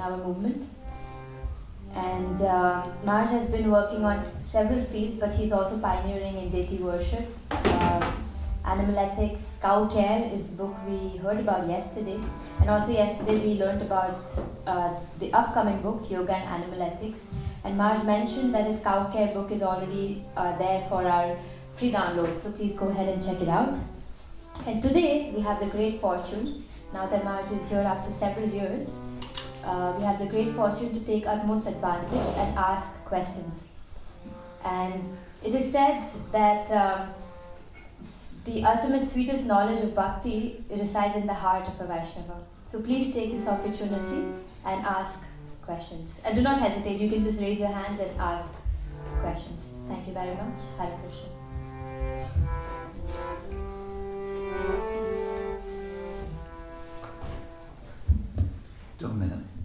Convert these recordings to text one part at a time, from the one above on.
our movement. And Maharaj has been working on several fields, but he's also pioneering in deity worship. Animal ethics, cow care is the book we heard about yesterday. And also yesterday we learned about the upcoming book, Yoga and Animal Ethics. And Maharaj mentioned that his cow care book is already there for our free download. So please go ahead and check it out. And today we have the great fortune, now that Maharaj is here after several years, we have the great fortune to take utmost advantage and ask questions. And it is said that the ultimate sweetest knowledge of bhakti resides in the heart of a Vaishnava. So please take this opportunity and ask questions. And do not hesitate, you can just raise your hands and ask questions. Thank you very much. Hare Krishna.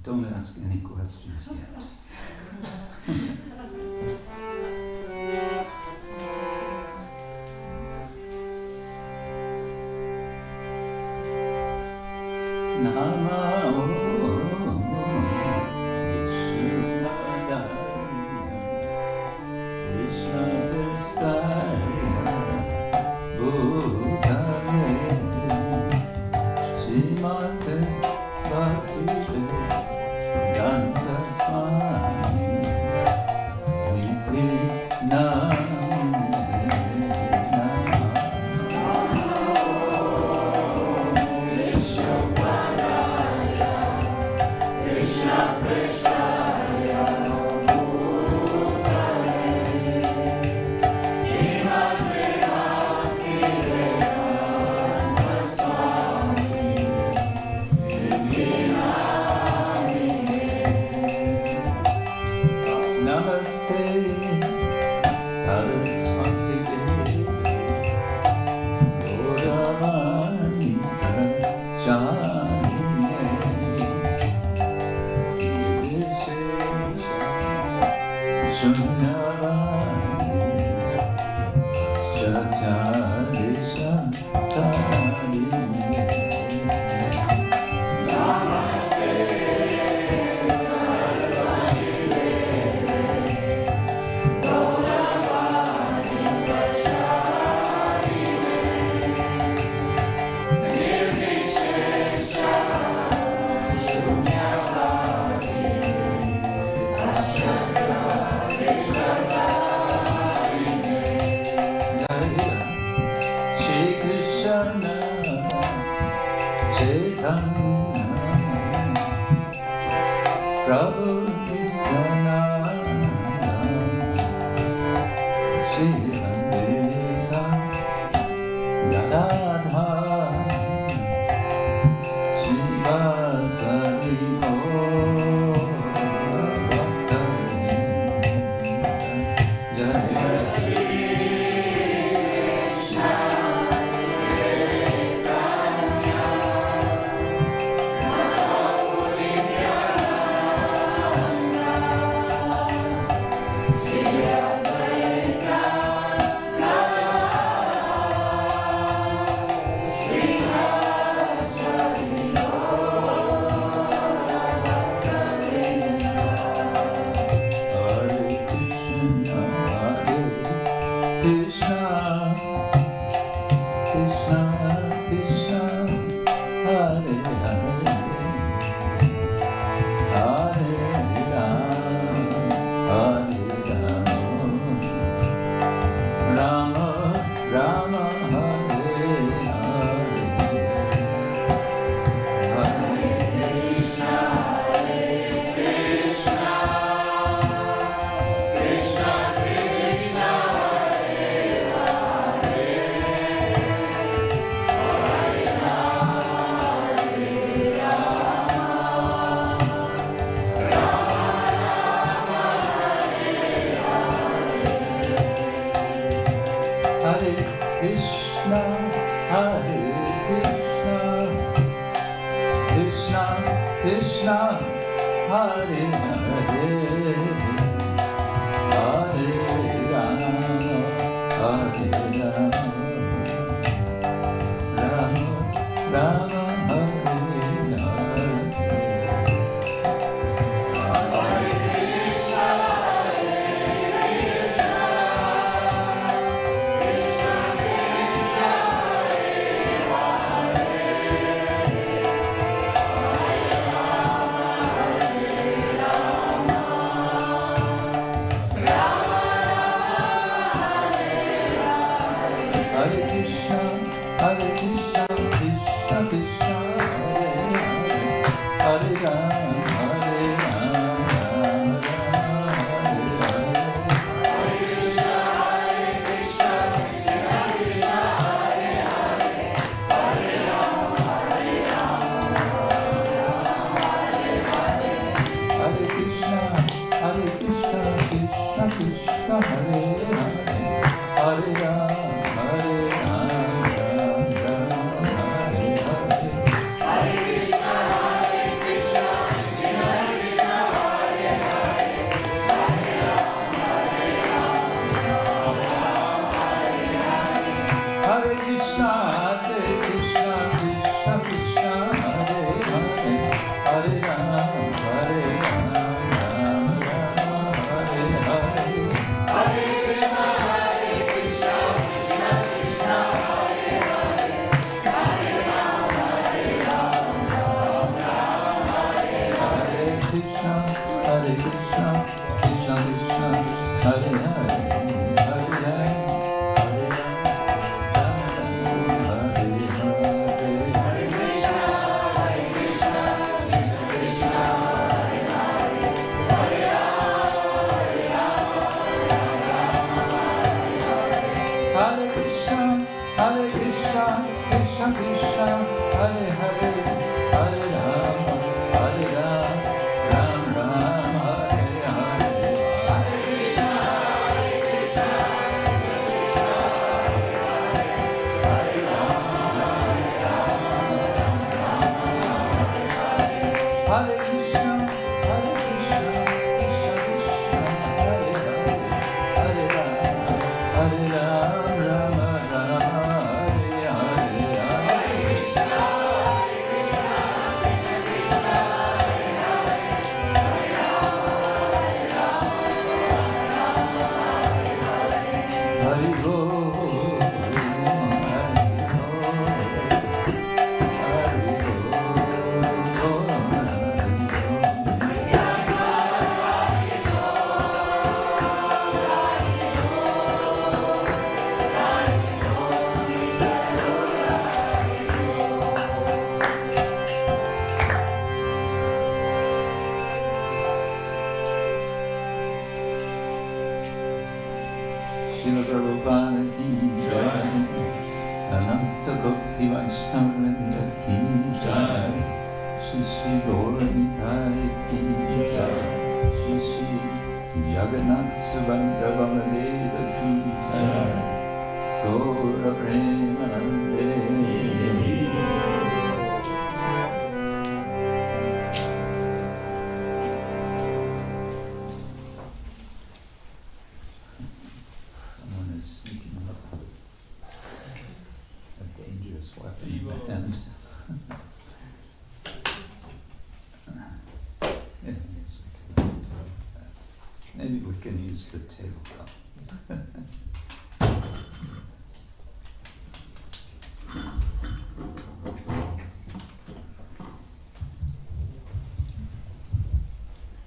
Don't ask any questions yet. Srila Prabhupada ki jai, Ananta Bhakti Vaishnavrinda ki jai, Shri Shri Gaura Nitai ki jai, Shri Shri Jagannath Subhadra Baladeva ki jai, Gaura Premanande. Someone is sneaking up with a dangerous weapon in the hand. Anyways, maybe we can use the table though.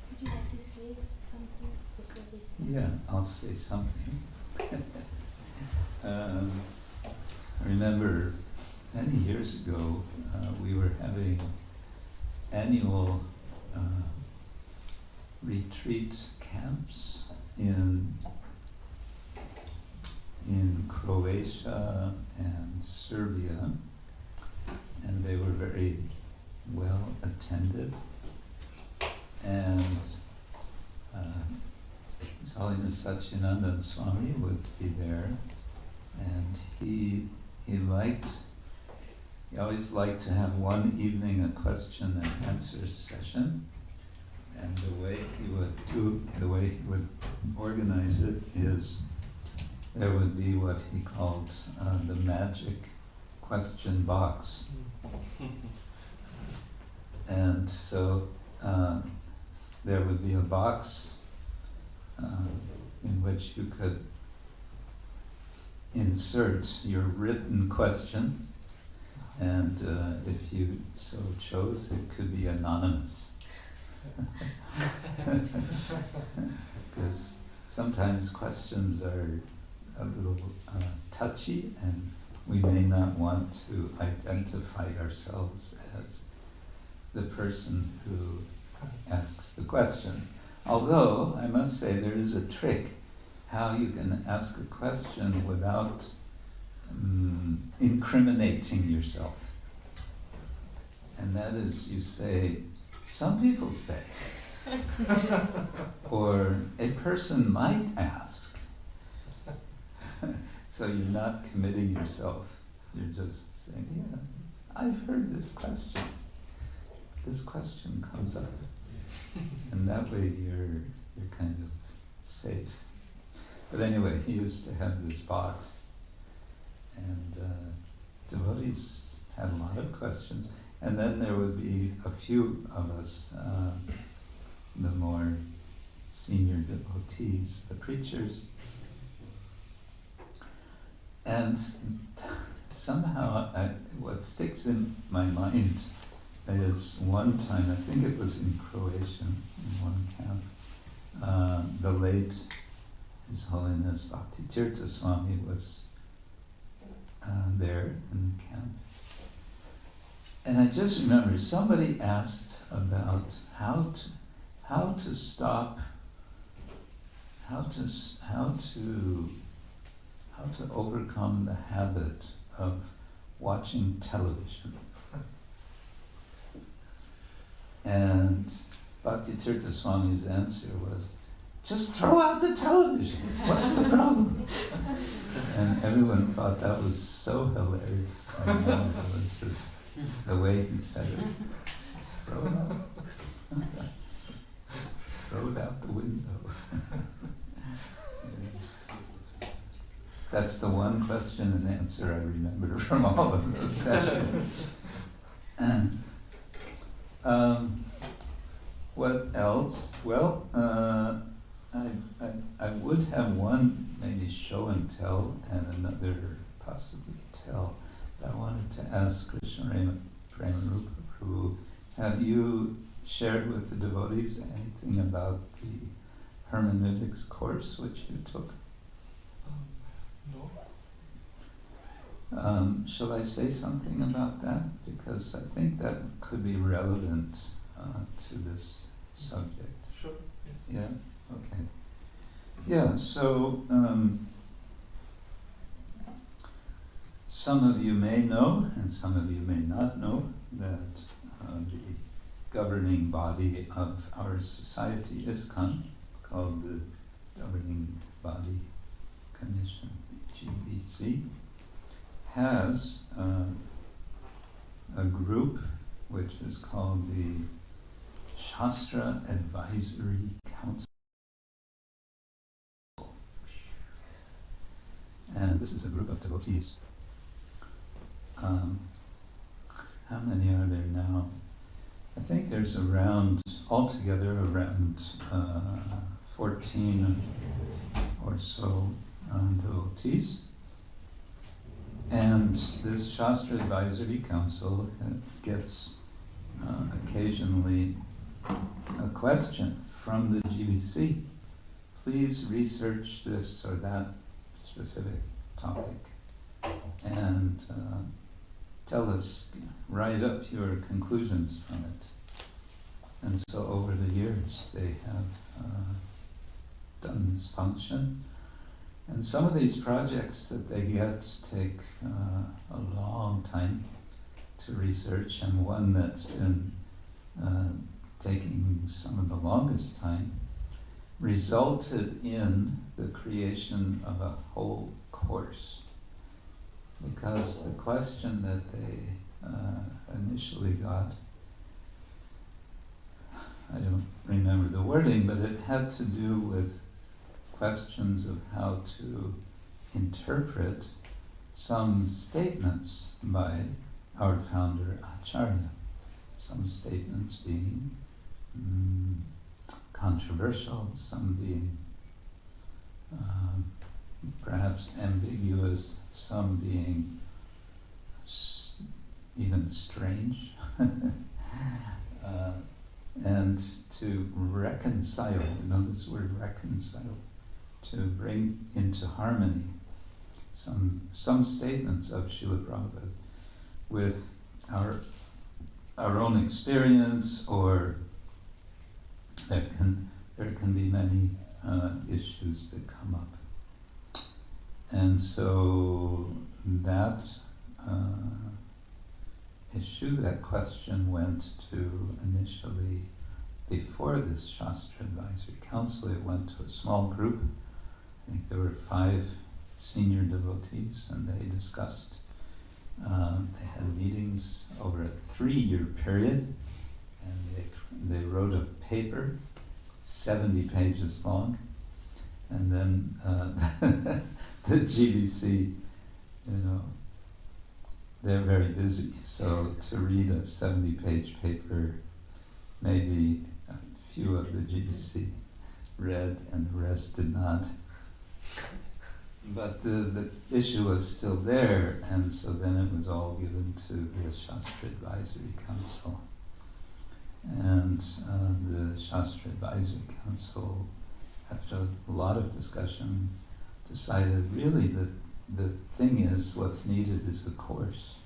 Would you like to say something before we start? Yeah, I'll say something. I remember many years ago we were having annual retreat camps in Croatia and Serbia, and they were very well attended. And His Holiness Satyananda Swami would be there, and he always liked to have one evening a question and answer session. And the way he would organize it is there would be what he called the magic question box. And so there would be a box in which you could insert your written question, and if you so chose, it could be anonymous. Because sometimes questions are a little touchy, and we may not want to identify ourselves as the person who asks the question. Although, I must say, there is a trick how you can ask a question without incriminating yourself. And that is, you say, some people say, or a person might ask. So you're not committing yourself. You're just saying, yeah, I've heard this question. This question comes up. And that way you're kind of safe. But anyway, he used to have this box, and devotees had a lot of questions. And then there would be a few of us, the more senior devotees, the preachers. And somehow what sticks in my mind is one time, I think it was in Croatia, in one camp, the late His Holiness Bhakti Tirtha Swami was there in the camp. And I just remember somebody asked about how to overcome the habit of watching television. And Bhakti Tirtha Swami's answer was, just throw out the television. What's the problem? And everyone thought that was so hilarious. I know, it was just the way he said it. Just throw it out. Throw it out the window. That's the one question and answer I remember from all of those sessions. What else? Well, I would have one maybe show and tell and another possibly tell. But I wanted to ask Krishna Prema Prabhu, have you shared with the devotees anything about the hermeneutics course which you took? No. Shall I say something about that? Because I think that could be relevant to this subject. Sure. Yes. Yeah? Okay. Yeah, so Some of you may know, and some of you may not know, that the governing body of our society, ISKCON, called the Governing Body Commission, GBC, has a group which is called the Shastra Advisory Council. And this is a group of devotees. How many are there now? I think there's altogether around 14 or so devotees. And this Shastra Advisory Council gets occasionally a question from the GBC. Please research this or that specific topic and tell us, write up your conclusions from it. And so over the years they have done this function. And some of these projects that they get take a long time to research, and one that's been taking some of the longest time resulted in the creation of a whole course. Because the question that they initially got, I don't remember the wording, but it had to do with questions of how to interpret some statements by our founder Acharya. Some statements being controversial, some being perhaps ambiguous, some being even strange. And to reconcile, this word reconcile, to bring into harmony some statements of Srila Prabhupada with our own experience, or there can be many issues that come up. And so that issue, that question went to initially, before this Shastra Advisory Council, it went to a small group. I think there were 5 senior devotees, and they discussed. They had meetings over a 3-year period, and they wrote a paper, 70 pages long, and then the GBC, they're very busy, so to read a 70-page paper, maybe a few of the GBC read and the rest did not. But the issue was still there, and so then it was all given to the Shastra Advisory Council. And the Shastra Advisory Council, after a lot of discussion, decided really that the thing is, what's needed is a course.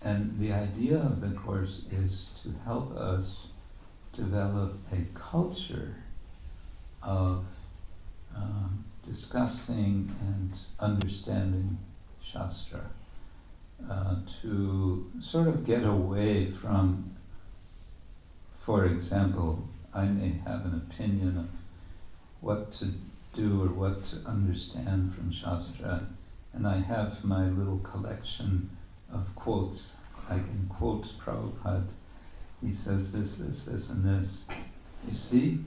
And the idea of the course is to help us develop a culture of discussing and understanding Shastra, to sort of get away from, for example, I may have an opinion of what to do or what to understand from Shastra, and I have my little collection of quotes. I can quote Prabhupada. He says this, and this. You see?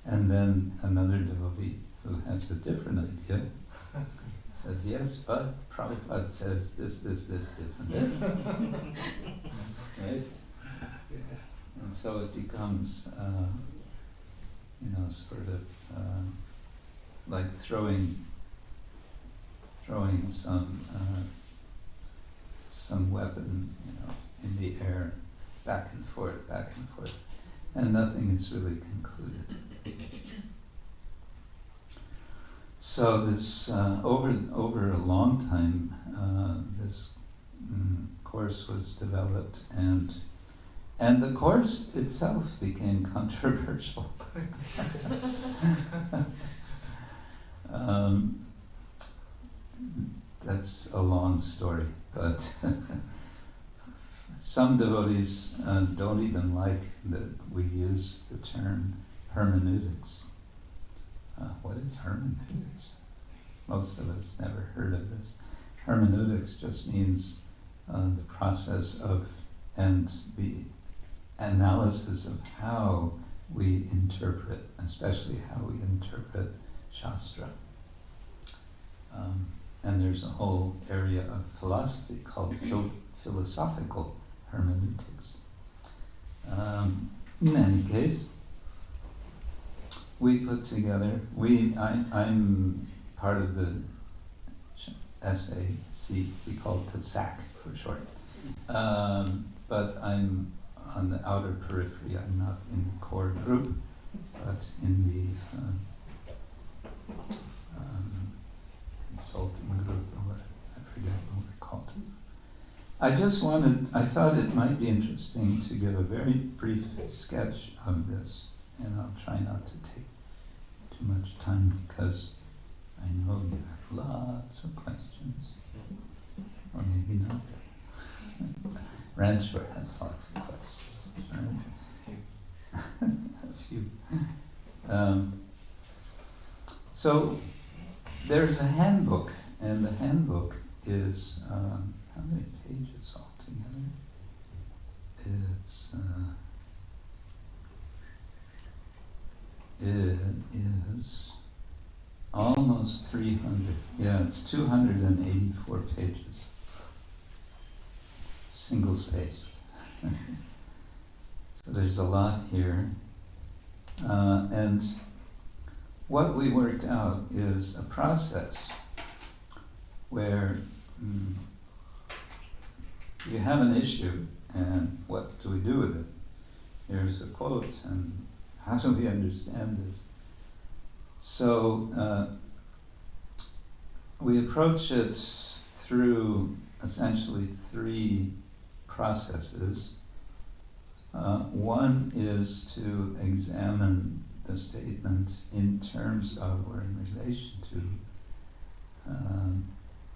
And then another devotee who has a different idea says, yes, but Prabhupada says this, and this. Right? And so it becomes, sort of like throwing some weapon, in the air, back and forth, and nothing is really concluded. So this over a long time, this course was developed, and the course itself became controversial. Um, that's a long story, but some devotees don't even like that we use the term hermeneutics. What is hermeneutics? Most of us never heard of this. Hermeneutics just means the process of and the analysis of how we interpret, especially how we interpret Shastra. And there's a whole area of philosophy called philosophical hermeneutics. In any case, we put together, I'm part of the SAC, we call it the SAC for short. But I'm on the outer periphery. I'm not in the core group, but in the consulting group, or what, I forget what we're called. I thought it might be interesting to give a very brief sketch of this, and I'll try not to take too much time because I know you have lots of questions, or maybe not. Ranchor has lots of questions, right? A few. So there's a handbook, and the handbook is, how many pages altogether? It is almost 300. Yeah, it's 284 pages. Single-spaced. So there's a lot here. And what we worked out is a process where you have an issue, and what do we do with it? Here's a quote, and how do we understand this? So we approach it through essentially three processes. One is to examine the statement in terms of, or in relation to,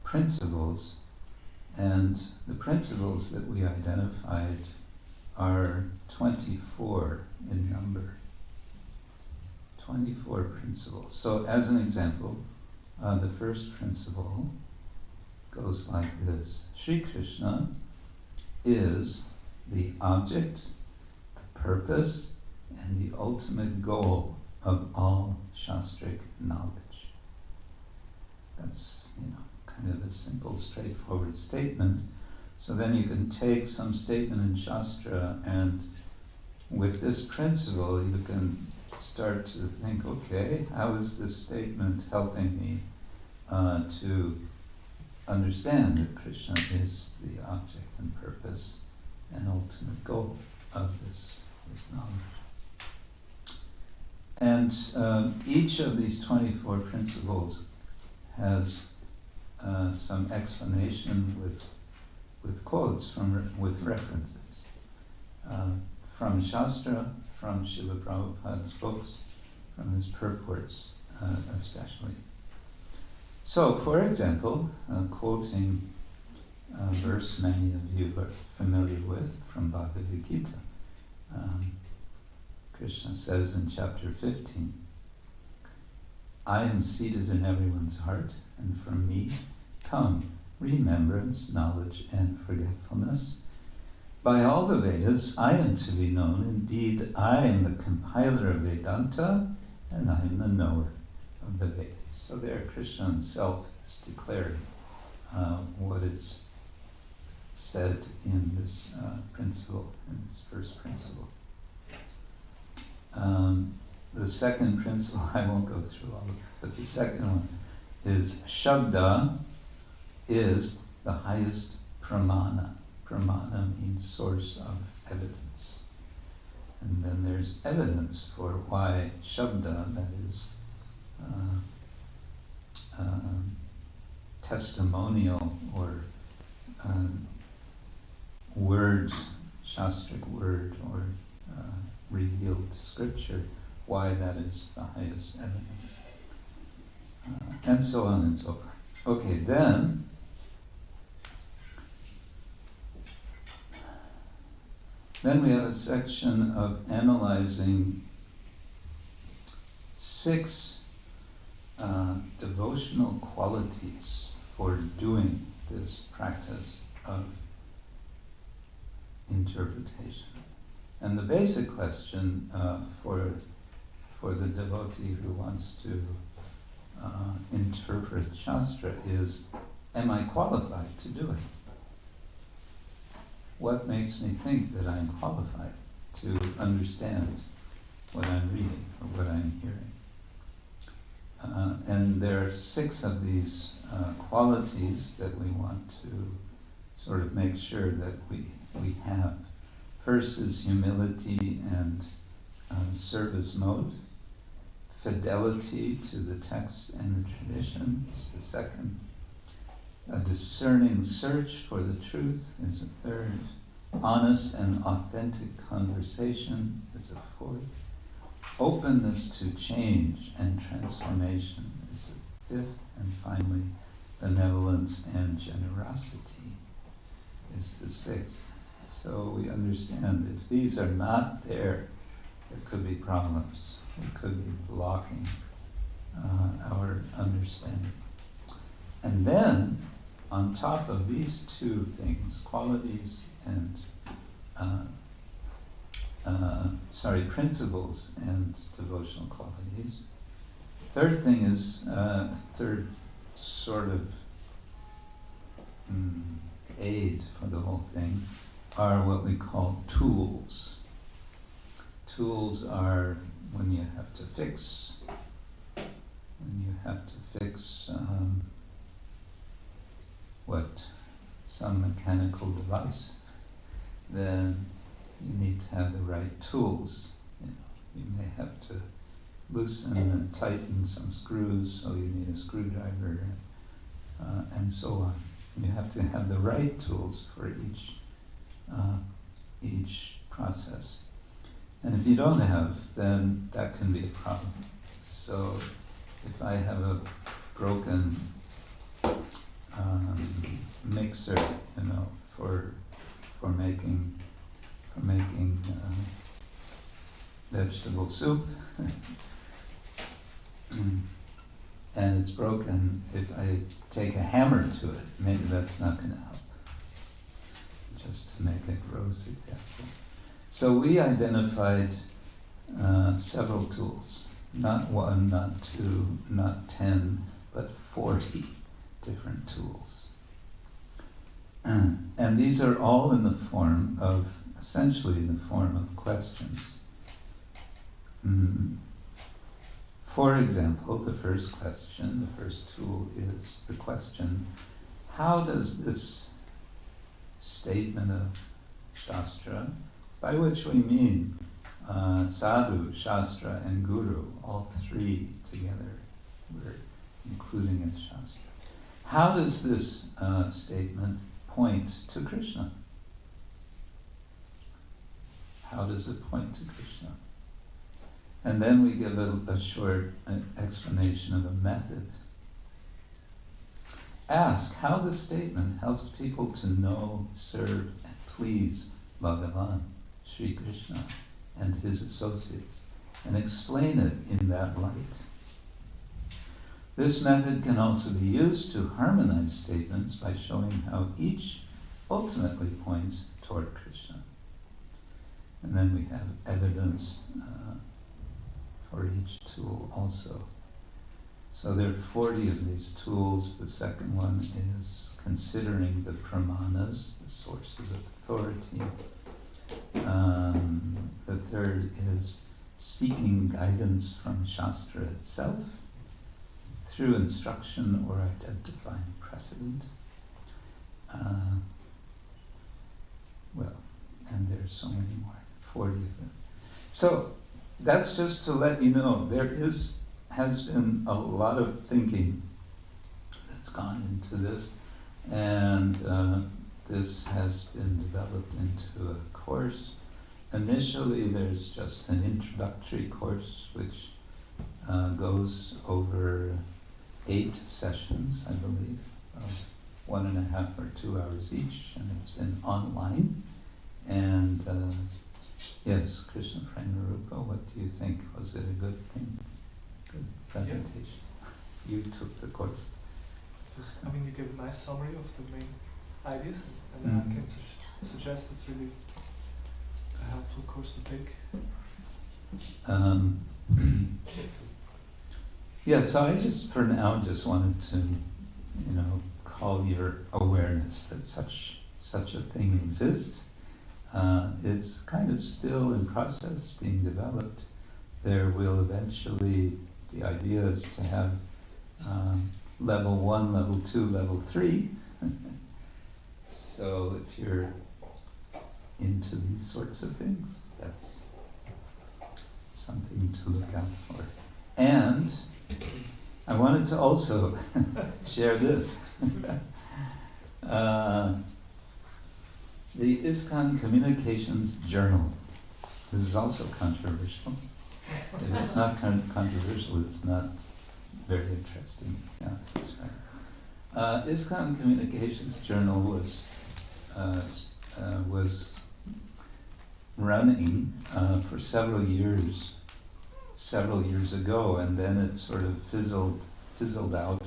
principles, and the principles that we identified are 24 in number. 24 principles. So as an example, the first principle goes like this. Sri Krishna is the object, the purpose, and the ultimate goal of all Shastric knowledge. That's, kind of a simple, straightforward statement. So then you can take some statement in Shastra, and with this principle you can start to think, okay, how is this statement helping me to understand that Krishna is the object and purpose and ultimate goal of this knowledge. And each of these 24 principles has some explanation with quotes, with references from Shastra, from Srila Prabhupada's books, from his purports especially. So, for example, quoting a verse many of you are familiar with from Bhagavad Gita, Krishna says in chapter 15, I am seated in everyone's heart, and from me come remembrance, knowledge, and forgetfulness. By all the Vedas, I am to be known. Indeed, I am the compiler of Vedanta, and I am the knower of the Vedas. So there, Krishna himself is declaring what is said in this principle, in this first principle. The second principle, I won't go through all of it, but the second one is Shabda is the highest pramana. Pramana means source of evidence. And then there's evidence for why Shabda, that is testimonial or word, Shastric word, or revealed scripture, why that is the highest evidence. and so on and so forth. Okay, then we have a section of analyzing 6 devotional qualities for doing this practice of interpretation. And the basic question for the devotee who wants to interpret Shastra is, am I qualified to do it? What makes me think that I'm qualified to understand what I'm reading or what I'm hearing? And there are 6 of these qualities that we want to sort of make sure that we have. First is humility and service mode. Fidelity to the text and the tradition is the second. A discerning search for the truth is a third. Honest and authentic conversation is a fourth. Openness to change and transformation is the fifth. And finally, benevolence and generosity is the sixth. So we understand if these are not there, there could be problems. It could be blocking our understanding. And then, on top of these 2 things, qualities and principles and devotional qualities, third thing is, third sort of aid for the whole thing are what we call tools. Tools are when you have to fix some mechanical device, then you need to have the right tools. You may have to loosen and tighten some screws, so you need a screwdriver, and so on. You have to have the right tools for each process. And if you don't have, then that can be a problem. So if I have a broken mixer, for making vegetable soup, and it's broken, if I take a hammer to it, maybe that's not going to help. Just to make a gross example. So we identified several tools, not 1, not 2, not 10, but 40 different tools. And these are all essentially in the form of questions. For example, the first question, the first tool is the question, how does this statement of Shastra, by which we mean sadhu, Shastra, and Guru, all 3 together, we're including as Shastra. How does this statement point to Krishna? How does it point to Krishna? And then we give a short explanation of a method. Ask how the statement helps people to know, serve, and please Bhagavan, Sri Krishna, and his associates, and explain it in that light. This method can also be used to harmonize statements by showing how each ultimately points toward Krishna. And then we have evidence for each tool also. So there are 40 of these tools. The second one is considering the pramanas, the sources of authority. The third is seeking guidance from Shastra itself through instruction or identifying precedent. And there's so many more, 40 of them. So that's just to let you know, has been a lot of thinking that's gone into this, and this has been developed into a course. Initially, there's just an introductory course which goes over 8 sessions, I believe, of 1.5 or 2 hours each, and it's been online. And yes, Krishna Pranarupa, what do you think? Was it a good thing? Good presentation? Yeah. You took the course. You gave a nice summary of the main ideas, and I can suggest it's really a helpful course to take. Yeah, so I just, for now, just wanted to, call your awareness that such a thing exists. It's kind of still in process, being developed. There will eventually, the idea is to have level 1, level 2, level 3. So if you're into these sorts of things, that's something to look out for. And I wanted to also share this. The ISKCON Communications Journal. This is also controversial. If it's not controversial, it's not very interesting. Yeah, that's right. ISKCON Communications Journal was running for several years ago, and then it sort of fizzled out,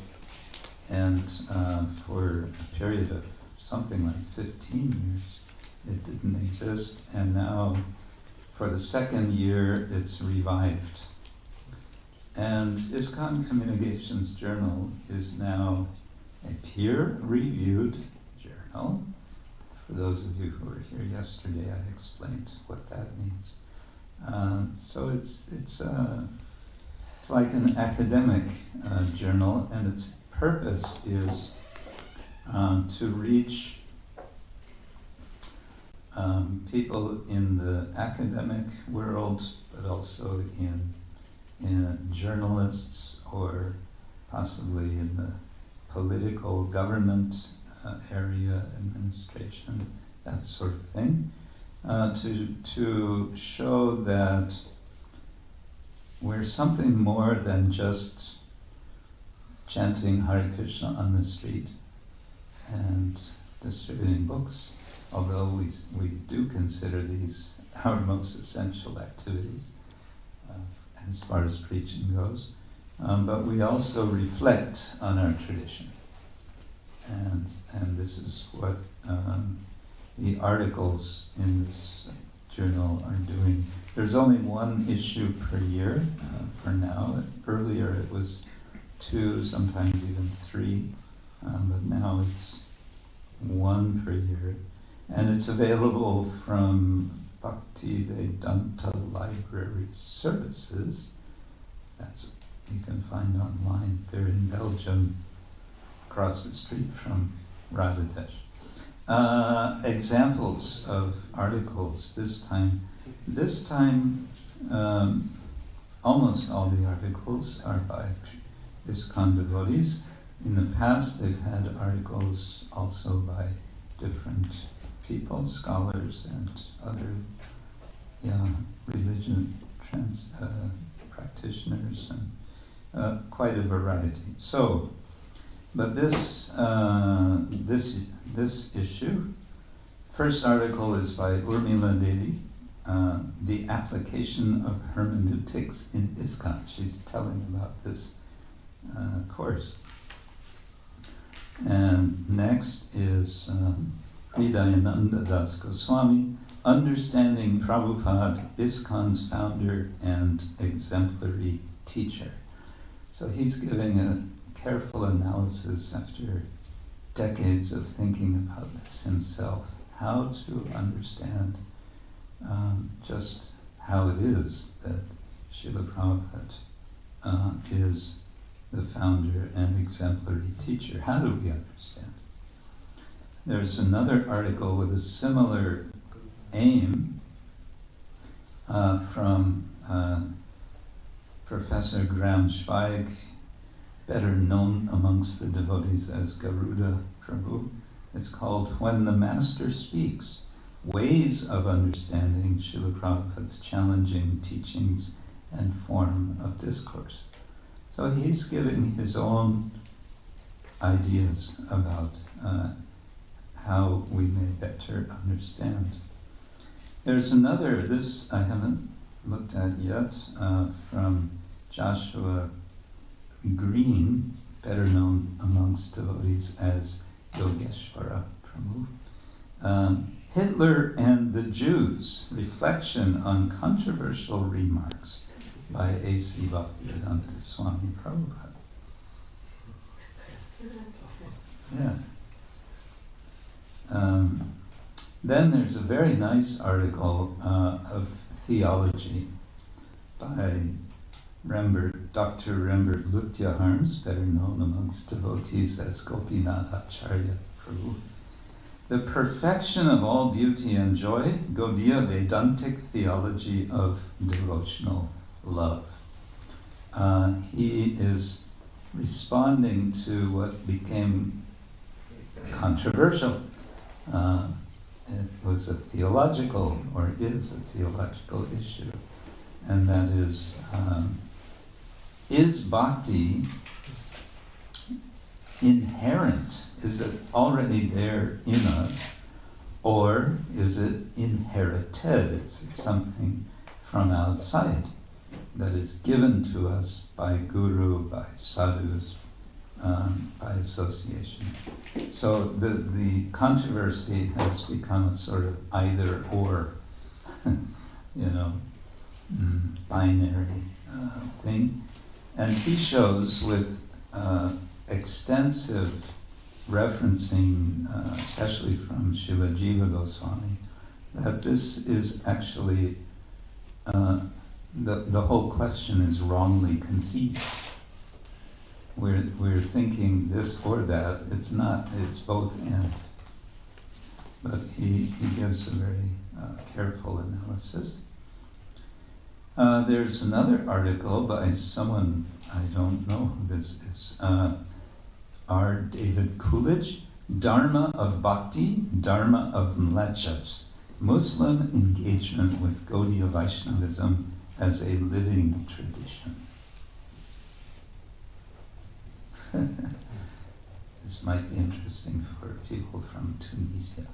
and for a period of something like 15 years it didn't exist, and now for the second year it's revived. And ISKCON Communications Journal is now a peer-reviewed journal. For those of you who were here yesterday, I explained what that means. So it's like an academic journal, and its purpose is to reach people in the academic world, but also in journalists, or possibly in the political government area, administration, that sort of thing, to show that we're something more than just chanting Hare Krishna on the street and distributing books, although we do consider these our most essential activities as far as preaching goes, but we also reflect on our tradition. And this is what the articles in this journal are doing. There's only one issue per year for now. Earlier it was 2, sometimes even 3, but now it's 1 per year. And it's available from Bhakti Vedanta Library Services. That's, you can find online. They're in Belgium, across the street from Radhadesh. Examples of articles this time. This time, almost all the articles are by ISKCON devotees. In the past, they've had articles also by different people, scholars and other religion practitioners, and quite a variety. So, but this issue, first article is by Urmila Devi, The Application of Hermeneutics in ISKCON. She's telling about this course. And next is Hridayananda Das Goswami, Understanding Prabhupada, ISKCON's founder and exemplary teacher. So he's giving a careful analysis after decades of thinking about this himself, how to understand just how it is that Srila Prabhupada is the founder and exemplary teacher. How do we understand? There's another article with a similar aim from Professor Graham Schweig, better known amongst the devotees as Garuda Prabhu. It's called When the Master Speaks, Ways of Understanding Srila Prabhupada's Challenging Teachings and Form of Discourse. So he's giving his own ideas about how we may better understand. There's another, this I haven't looked at yet, from Joshua Green, better known amongst devotees as Yogeshwara Prabhu. Hitler and the Jews, Reflection on Controversial Remarks by A.C. Bhaktivedanta Swami Prabhupada. Yeah. Then there's a very nice article of theology by Dr. Rembert Lutya Harms, better known amongst devotees as Gopinath Acharya Prabhu. The Perfection of All Beauty and Joy, Gaudiya Vedantic Theology of Devotional Love. He is responding to what became controversial. It was a theological, or is a theological issue, and that is bhakti inherent? Is it already there in us, or is it inherited? Is it something from outside that is given to us by guru, by sadhus, by association? So the controversy has become a sort of either or, binary thing. And he shows with extensive referencing, especially from Srila Jiva Goswami, that this is actually, the whole question is wrongly conceived. We're thinking this or that. It's not, it's both and. But he gives a very careful analysis. There's another article by someone, I don't know who this is, R. David Coolidge, Dharma of Bhakti, Dharma of Mlechas, Muslim Engagement with Gaudiya Vaishnavism as a Living Tradition. This might be interesting for people from Tunisia.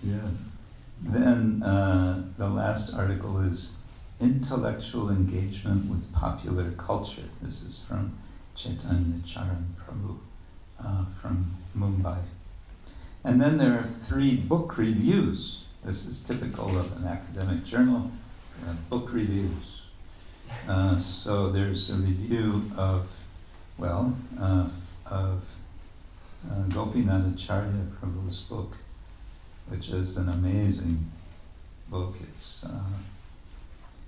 Yeah. Then the last article is Intellectual Engagement with Popular Culture. This is from Chaitanya Charan Prabhu from Mumbai. And then there are 3 book reviews. This is typical of an academic journal, book reviews. So there's a review of Gopinath Acharya Prabhu's book, which is an amazing book.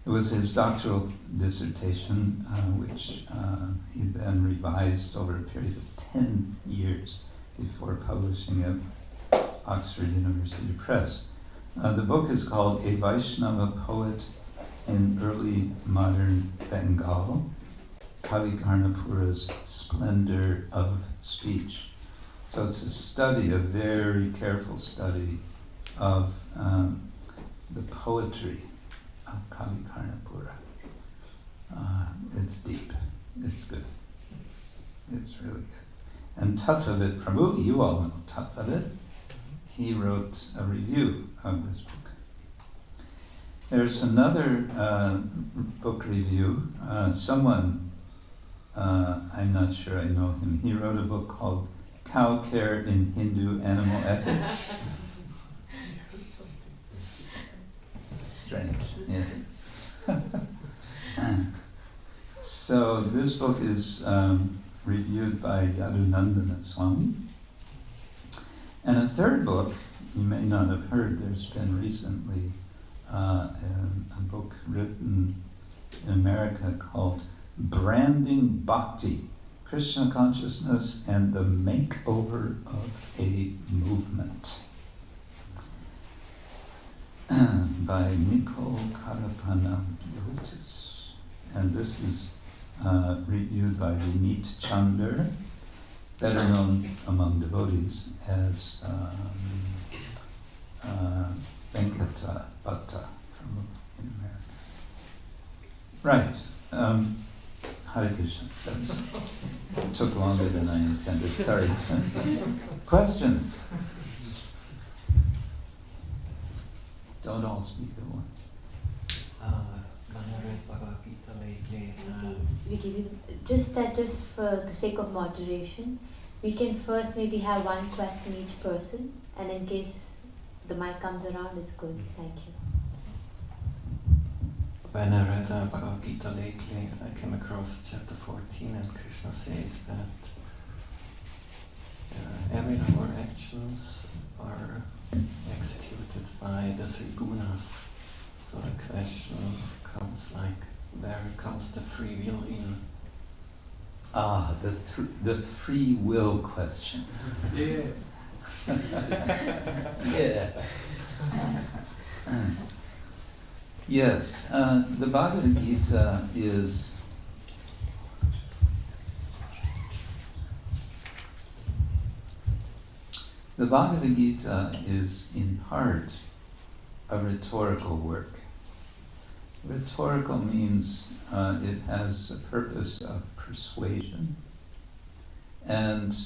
It was his doctoral dissertation, which he then revised over a period of 10 years before publishing it, Oxford University Press. The book is called A Vaishnava Poet in Early Modern Bengal, Kavi Karnapura's Splendor of Speech. So it's a study, a very careful study of the poetry of Kavi Karnapura. It's deep, it's good, it's really good. And Tattvavid Prabhu, you all know Tattvavid, he wrote a review of this book. There's another book review, someone, I'm not sure I know him, he wrote a book called Cow Care in Hindu Animal Ethics. Strange, yeah. So this book is reviewed by Yadunandana Swami. And a third book, you may not have heard, there's been recently a book written in America called Branding Bhakti, Krishna Consciousness and the Makeover of a Movement, by Nicole Karapanagiotis. And this is reviewed by Vineet Chander, better known among devotees as Venkata Bhatta in America. Right. Hare Krishna. That took longer than I intended. Sorry. Questions? Don't all speak at once. When I read Bhagavad Gita lately, We give you just for the sake of moderation, we can first maybe have one question each person, and in case the mic comes around, it's good. Thank you. when I read Bhagavad Gita lately, I came across chapter 14, and Krishna says that every our actions are executed by the three gunas. So the question comes like, where comes the free will in? Ah, the free will question. Yeah. Yeah. Yes, the Bhagavad Gita is in part a rhetorical work. Rhetorical means it has a purpose of persuasion. And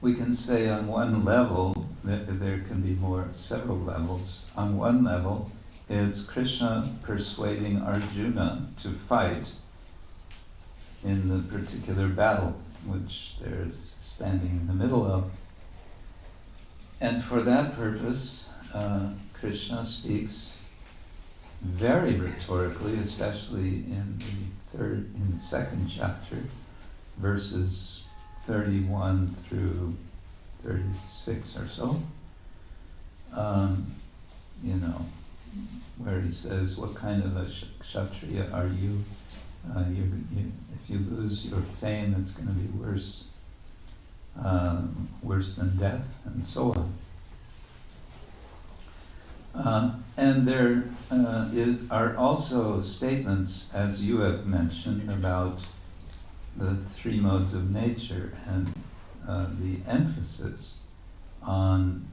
we can say on one level, that there can be several levels. On one level, it's Krishna persuading Arjuna to fight in the particular battle which they're standing in the middle of. And for that purpose, Krishna speaks very rhetorically, especially in the second chapter, verses 31 through 36 or so. Where he says, what kind of a kshatriya are you? If you lose your fame, it's going to be worse than death, and so on. And there are also statements, as you have mentioned, about the three modes of nature and the emphasis on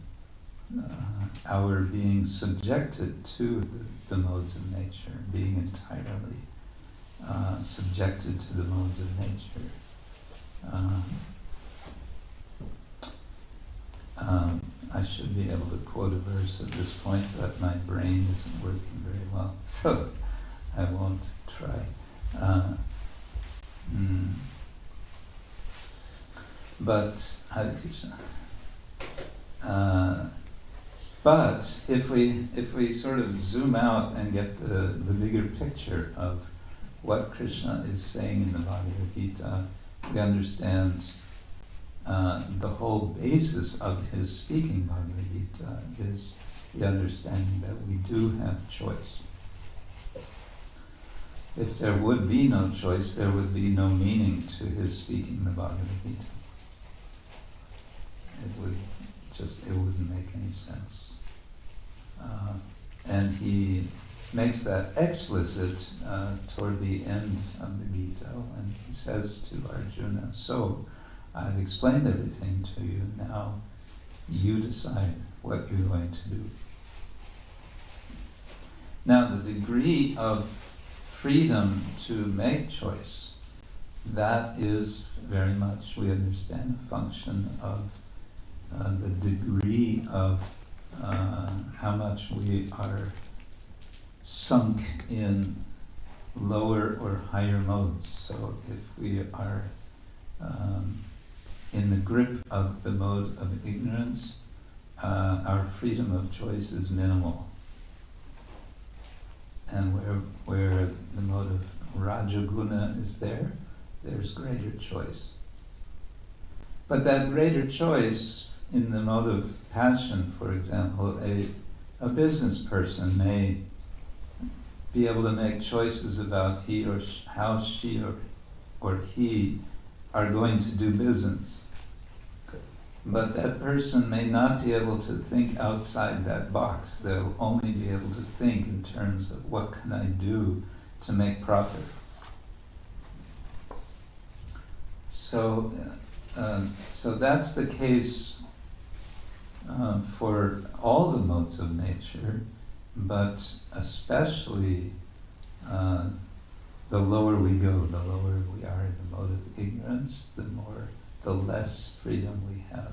our being subjected to the modes of nature, being entirely subjected to the modes of nature. I should be able to quote a verse at this point, but my brain isn't working very well, so I won't try. But Hare Krishna. But if we sort of zoom out and get the bigger picture of what Krishna is saying in the Bhagavad Gita, we understand the whole basis of his speaking Bhagavad Gita is the understanding that we do have choice. If there would be no choice, there would be no meaning to his speaking the Bhagavad Gita. It wouldn't make any sense. And he makes that explicit toward the end of the Gita when he says to Arjuna, so I've explained everything to you, now you decide what you're going to do. Now the degree of freedom to make choice, that is very much, we understand, a function of the degree of how much we are sunk in lower or higher modes. So if we are in the grip of the mode of ignorance, our freedom of choice is minimal. And where the mode of Rajaguna is there's greater choice. But that greater choice in the mode of passion, for example, a business person may be able to make choices about how she or he are going to do business. But that person may not be able to think outside that box. They'll only be able to think in terms of what can I do to make profit. So that's the case for all the modes of nature, but especially the lower we go, the lower we are in the mode of ignorance, the less freedom we have.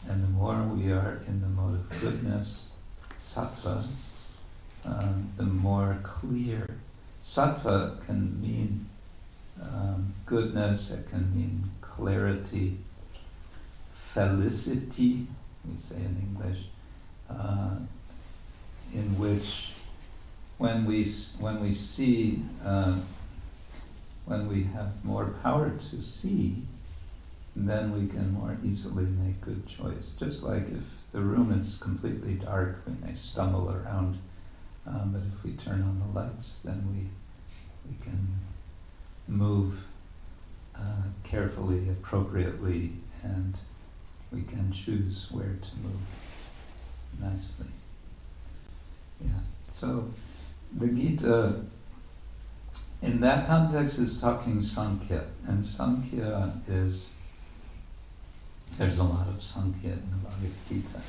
And the more we are in the mode of goodness, sattva, the more clear. Sattva can mean goodness, it can mean clarity, felicity, we say in English, in which when we see, when we have more power to see, then we can more easily make good choice. Just like if the room is completely dark, we may stumble around, but if we turn on the lights, then we can move carefully, appropriately, and we can choose where to move nicely. Yeah. So the Gita, in that context, is talking Sankhya, and Sankhya is, there's a lot of Sankhya in the Bhagavad Gita,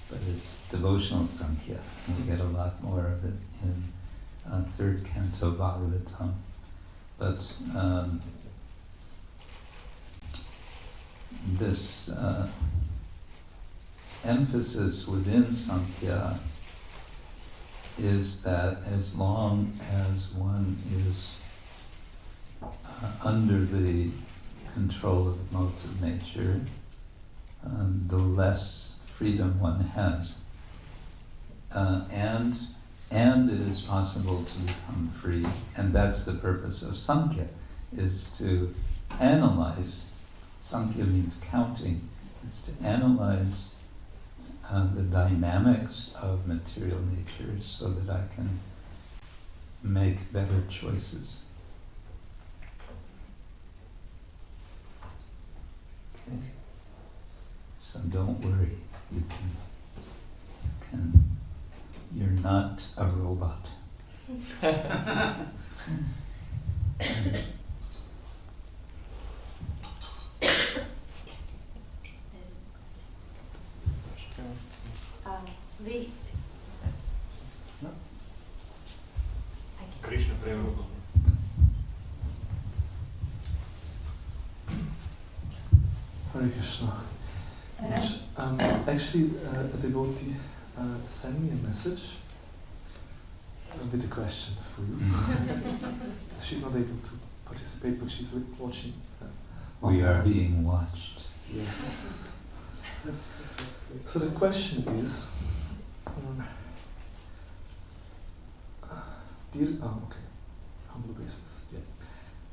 but it's devotional Sankhya, and we get a lot more of it in third canto Bhagavatam. But this emphasis within Sankhya is that as long as one is under the control of modes of nature, the less freedom one has. And it is possible to become free, and that's the purpose of Sankhya, is to analyze. Sankhya means counting. It's to analyze the dynamics of material nature so that I can make better choices. Okay. So don't worry. You're not a robot. Krishna Prabhu. Hare Krishna. Actually, a devotee sent me a message with a question for you. She's not able to participate, but she's watching. We are being watched. Yes. So the question is, humble basis. Yeah.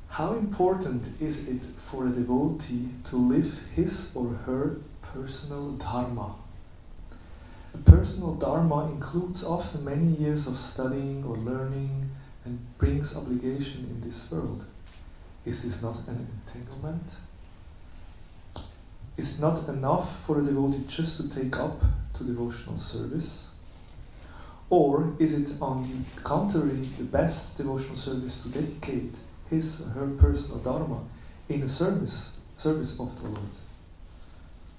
How important is it for a devotee to live his or her personal dharma? A personal dharma includes often many years of studying or learning and brings obligation in this world. Is this not an entanglement? Is it not enough for a devotee just to take up to devotional service? Or is it on the contrary the best devotional service to dedicate his or her personal dharma in a service of the Lord?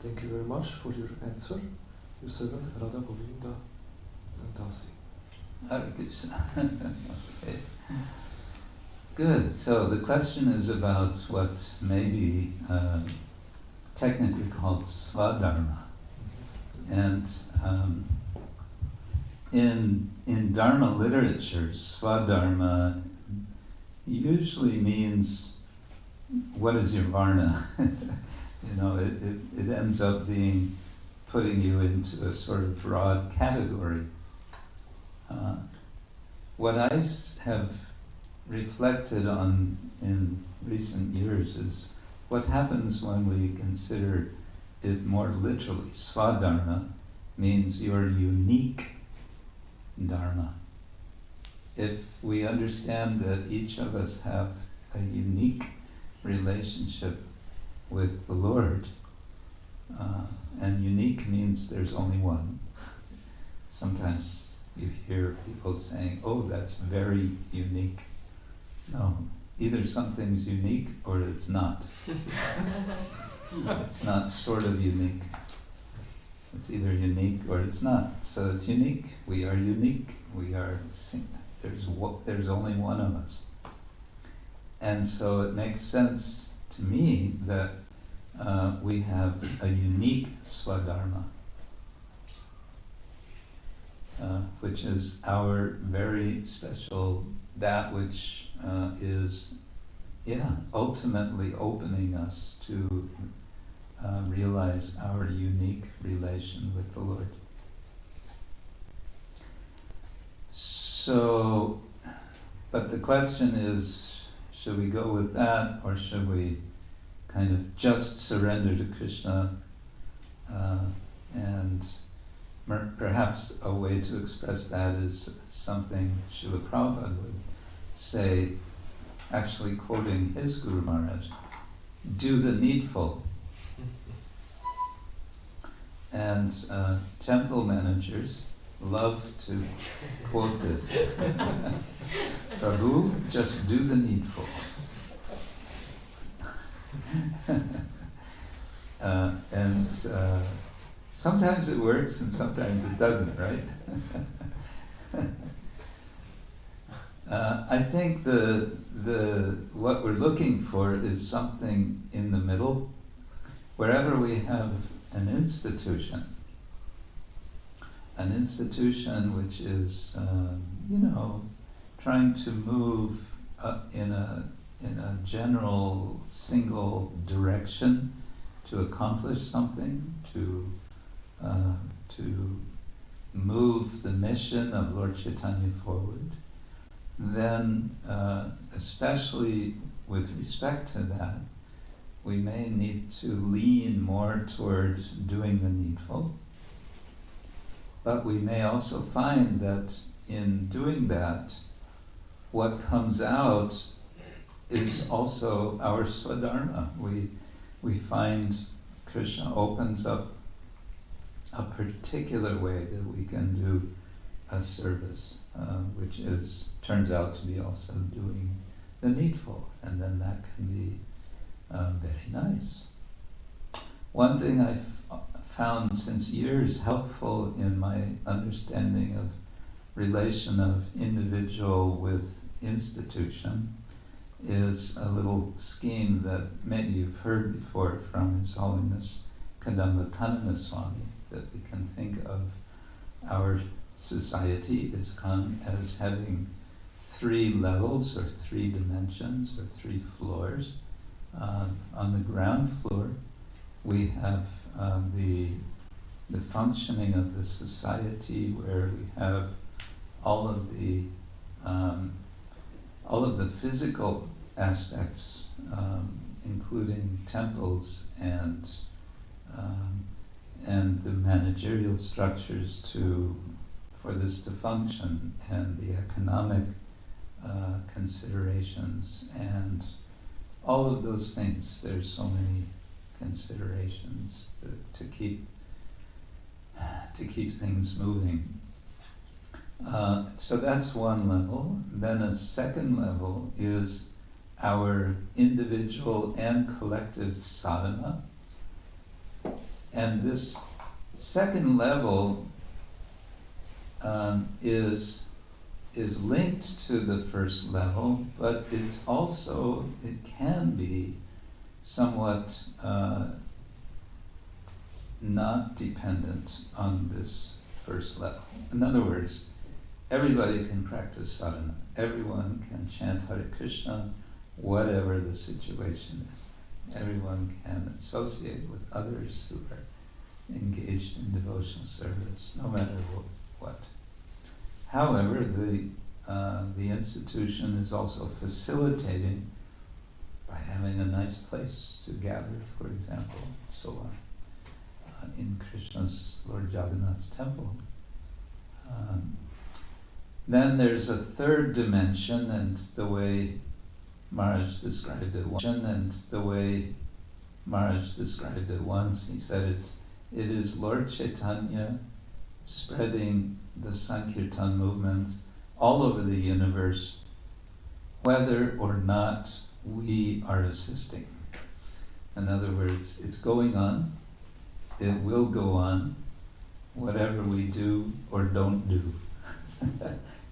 Thank you very much for your answer. Your servant Radha Govinda Dasi. Hare Krishna. Okay. Good. So the question is about what may be technically called Swadharma. And in Dharma literature, Swadharma usually means what is your Varna? It ends up being putting you into a sort of broad category. What I have reflected on in recent years is what happens when we consider it more literally. Swadharma means your unique dharma. If we understand that each of us have a unique relationship with the Lord, and unique means there's only one. Sometimes you hear people saying, oh, that's very unique. No, either something's unique or it's not. It's not sort of unique. It's either unique or it's not. So it's unique. We are unique. There's only one of us. And so it makes sense to me that we have a unique Swadharma, which is our very special, that which is ultimately opening us to realize our unique relation with the Lord. So, but the question is, should we go with that, or should we kind of just surrender to Krishna? And perhaps a way to express that is something Srila Prabhupada would say, actually quoting his Guru Maharaj, do the needful. And temple managers love to quote this. Prabhu, just do the needful. And sometimes it works and sometimes it doesn't, right? I think the what we're looking for is something in the middle. Wherever we have an institution which is, trying to move in a general single direction to accomplish something, to move the mission of Lord Chaitanya forward, then especially with respect to that, we may need to lean more towards doing the needful. But we may also find that in doing that, what comes out is also our Swadharma. We find Krishna opens up a particular way that we can do a service, which turns out to be also doing the needful, and then that can be very nice. One thing I've found since years helpful in my understanding of relation of individual with institution is a little scheme that maybe you've heard before from His Holiness Kadamba Kanana Swami, that we can think of our society, ISKCON, as having 3 levels or 3 dimensions or 3 floors. On the ground floor, we have the functioning of the society, where we have all of the physical aspects, including temples and the managerial structures for this to function, and the economic considerations, and all of those things. There's so many considerations to keep things moving. So that's one level. Then a second level is our individual and collective sadhana. And this second level is linked to the first level, but it can be somewhat not dependent on this first level. In other words, everybody can practice sadhana. Everyone can chant Hare Krishna, whatever the situation is. Everyone can associate with others who are engaged in devotional service, no matter what. However, the institution is also facilitating by having a nice place to gather, for example, and so on, in Krishna's Lord Jagannath's temple. Then there's a third dimension, and the way Maharaj described it once, he said it is Lord Chaitanya spreading the Sankirtan movement all over the universe, whether or not we are assisting. In other words, it's going on, it will go on, whatever we do or don't do.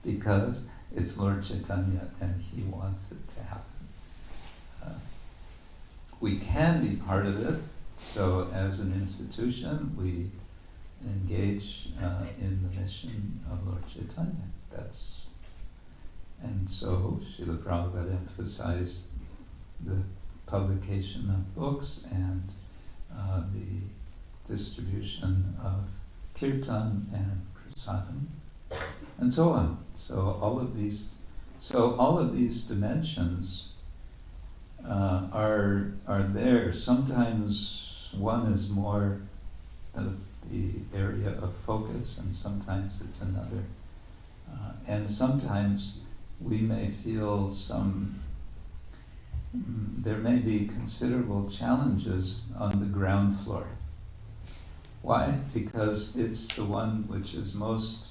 Because It's Lord Chaitanya, and he wants it to happen. We can be part of it, so as an institution, we engage in the mission of Lord Chaitanya. And so Srila Prabhupada emphasized the publication of books and the distribution of kirtan and prasadam, and so on. So all of these dimensions are there. Sometimes one is more the area of focus, and sometimes it's another. And sometimes we may feel there may be considerable challenges on the ground floor. Why? Because it's the one which is most,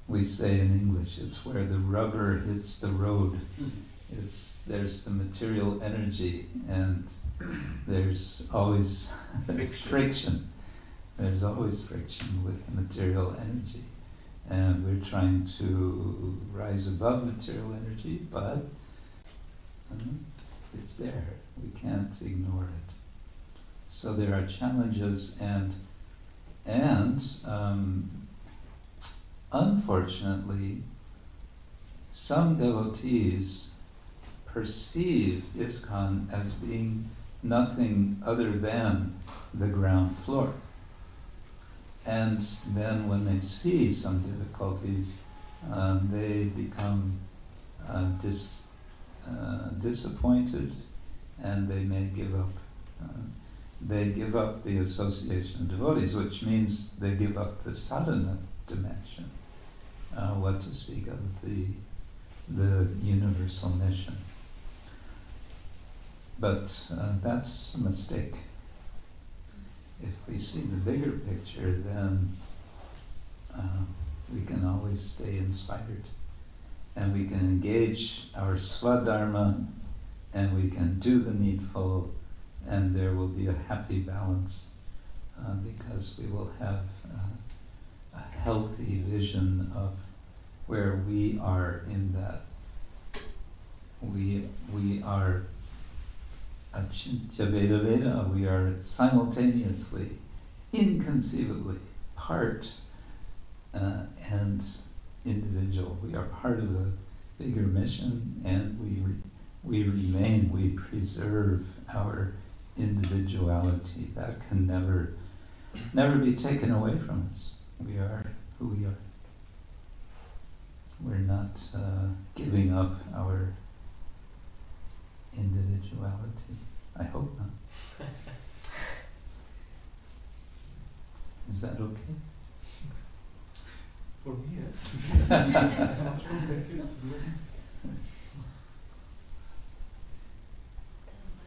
we say in English, it's where the rubber hits the road. There's the material energy, and there's always friction. There's always friction with the material energy. And we're trying to rise above material energy, but it's there. We can't ignore it. So there are challenges, and unfortunately, some devotees perceive ISKCON as being nothing other than the ground floor. And then when they see some difficulties, they become disappointed, and they may give up. They give up the association of devotees, which means they give up the sadhana dimension. What to speak of the universal mission. But that's a mistake. If we see the bigger picture, then we can always stay inspired. And we can engage our swadharma, and we can do the needful, and there will be a happy balance because we will have a healthy vision of where we are in that. We are Achintya Veda Veda, we are simultaneously, inconceivably part and individual. We are part of a bigger mission, and we remain, we preserve our individuality. That can never be taken away from us. We are who we are. We're not giving up our individuality. I hope not. Is that okay? For me, yes.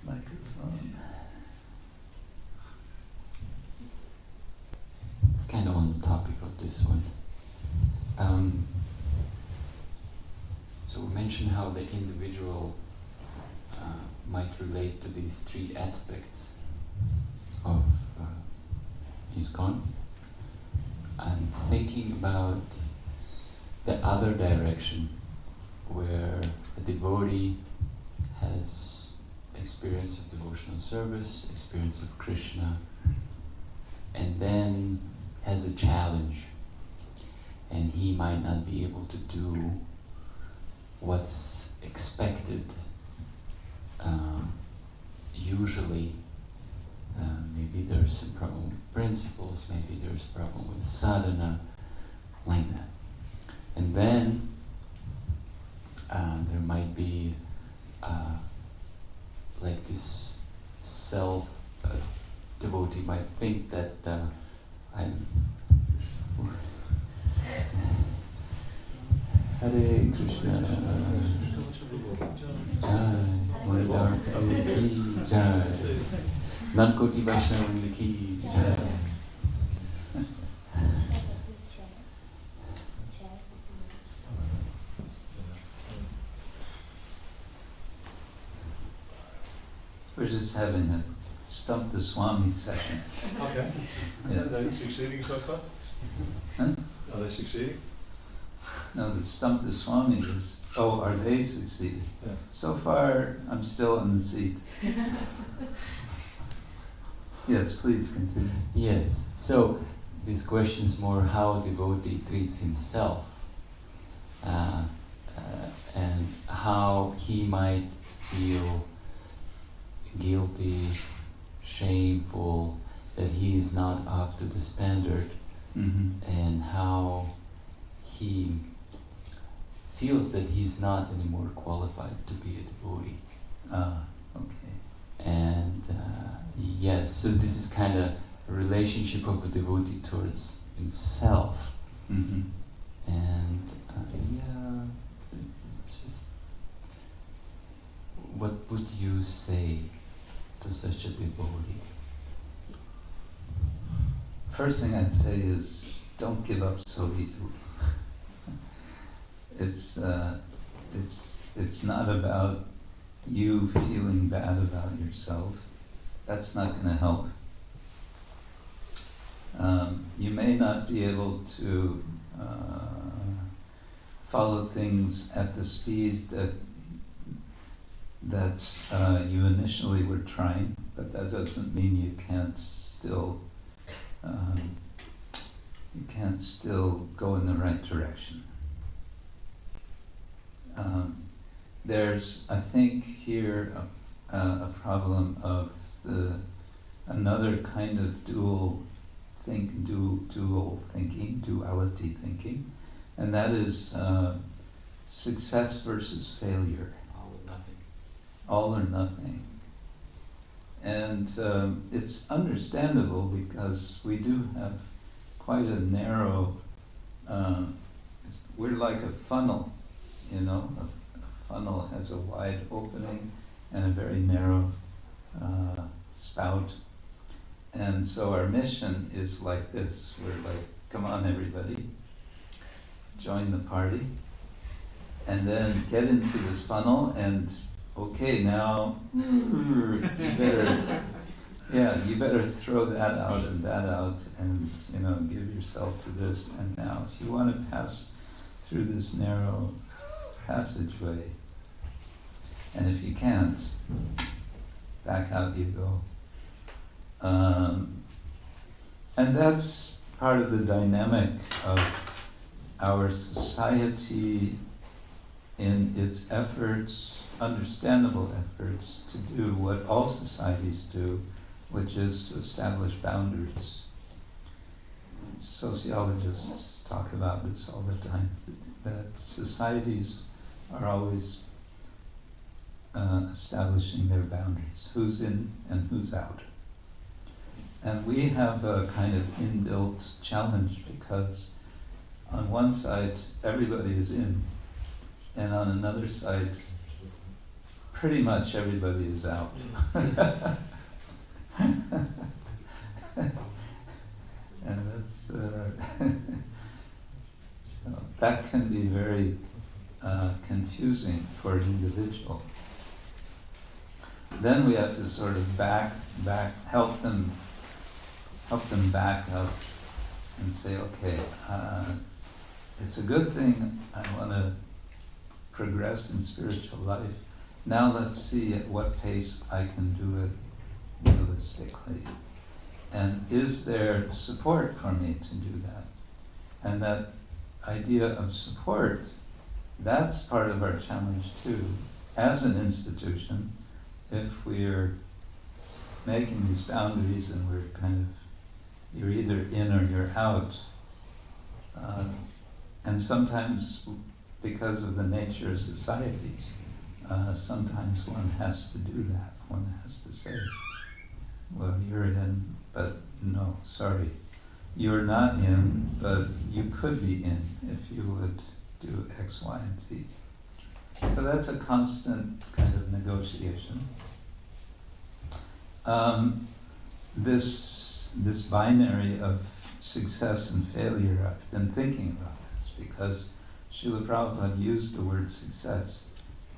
Microphone. It's kind of on the topic of this one. So we mentioned how the individual might relate to these three aspects of ISKCON. I'm thinking about the other direction, where a devotee has experience of devotional service, experience of Krishna, and then has a challenge, and he might not be able to do what's expected usually. Maybe there's some problem with principles, maybe there's a problem with sadhana, like that. And then there might be like this devotee might think that I'm Hare Krishna Jai Muridhar Ki Jai Nankoti Vaishnava Ki Jai. We're just having a Stump the Swami session. Okay. Yeah. Are they succeeding so far? Huh? Are they succeeding? No, the stump the Swami is, oh, are they succeeded? Yeah. So far, I'm still in the seat. Yes, please continue. Yes, so this question is more how a devotee treats himself and how he might feel guilty, shameful, that he is not up to the standard, and how he feels that he's not anymore qualified to be a devotee. Okay. And yes, so this is kind of a relationship of a devotee towards himself. And yeah, it's just, what would you say to such a devotee? First thing I'd say is, don't give up so easily. It's not about you feeling bad about yourself. That's not going to help. You may not be able to follow things at the speed that you initially were trying, but that doesn't mean you can't still go in the right direction. There's, I think, here a problem of another kind of dual thinking, duality thinking, and that is success versus failure. All or nothing. All or nothing. And it's understandable because we do have quite a narrow, we're like a funnel, you know, a funnel has a wide opening and a very narrow spout. And so our mission is like this. We're like, come on everybody, join the party, and then get into this funnel and, okay, now, you better throw that out and, you know, give yourself to this. And now, if you want to pass through this narrow passageway, and if you can't, back out you go. And that's part of the dynamic of our society in its efforts, understandable efforts, to do what all societies do, which is to establish boundaries. Sociologists talk about this all the time, that societies are always establishing their boundaries, who's in and who's out. And we have a kind of inbuilt challenge because on one side everybody is in, and on another side pretty much everybody is out. And that's that can be very confusing for an individual. Then we have to sort of help them back up and say, okay, it's a good thing I want to progress in spiritual life. Now let's see at what pace I can do it realistically. And is there support for me to do that? And that idea of support, that's part of our challenge too. As an institution, if we're making these boundaries and we're kind of, you're either in or you're out, and sometimes because of the nature of societies, sometimes one has to do that. One has to say, well, you're in, but no, sorry. You're not in, but you could be in if you would do X, Y, and Z. So that's a constant kind of negotiation. This binary of success and failure, I've been thinking about this because Srila Prabhupada used the word success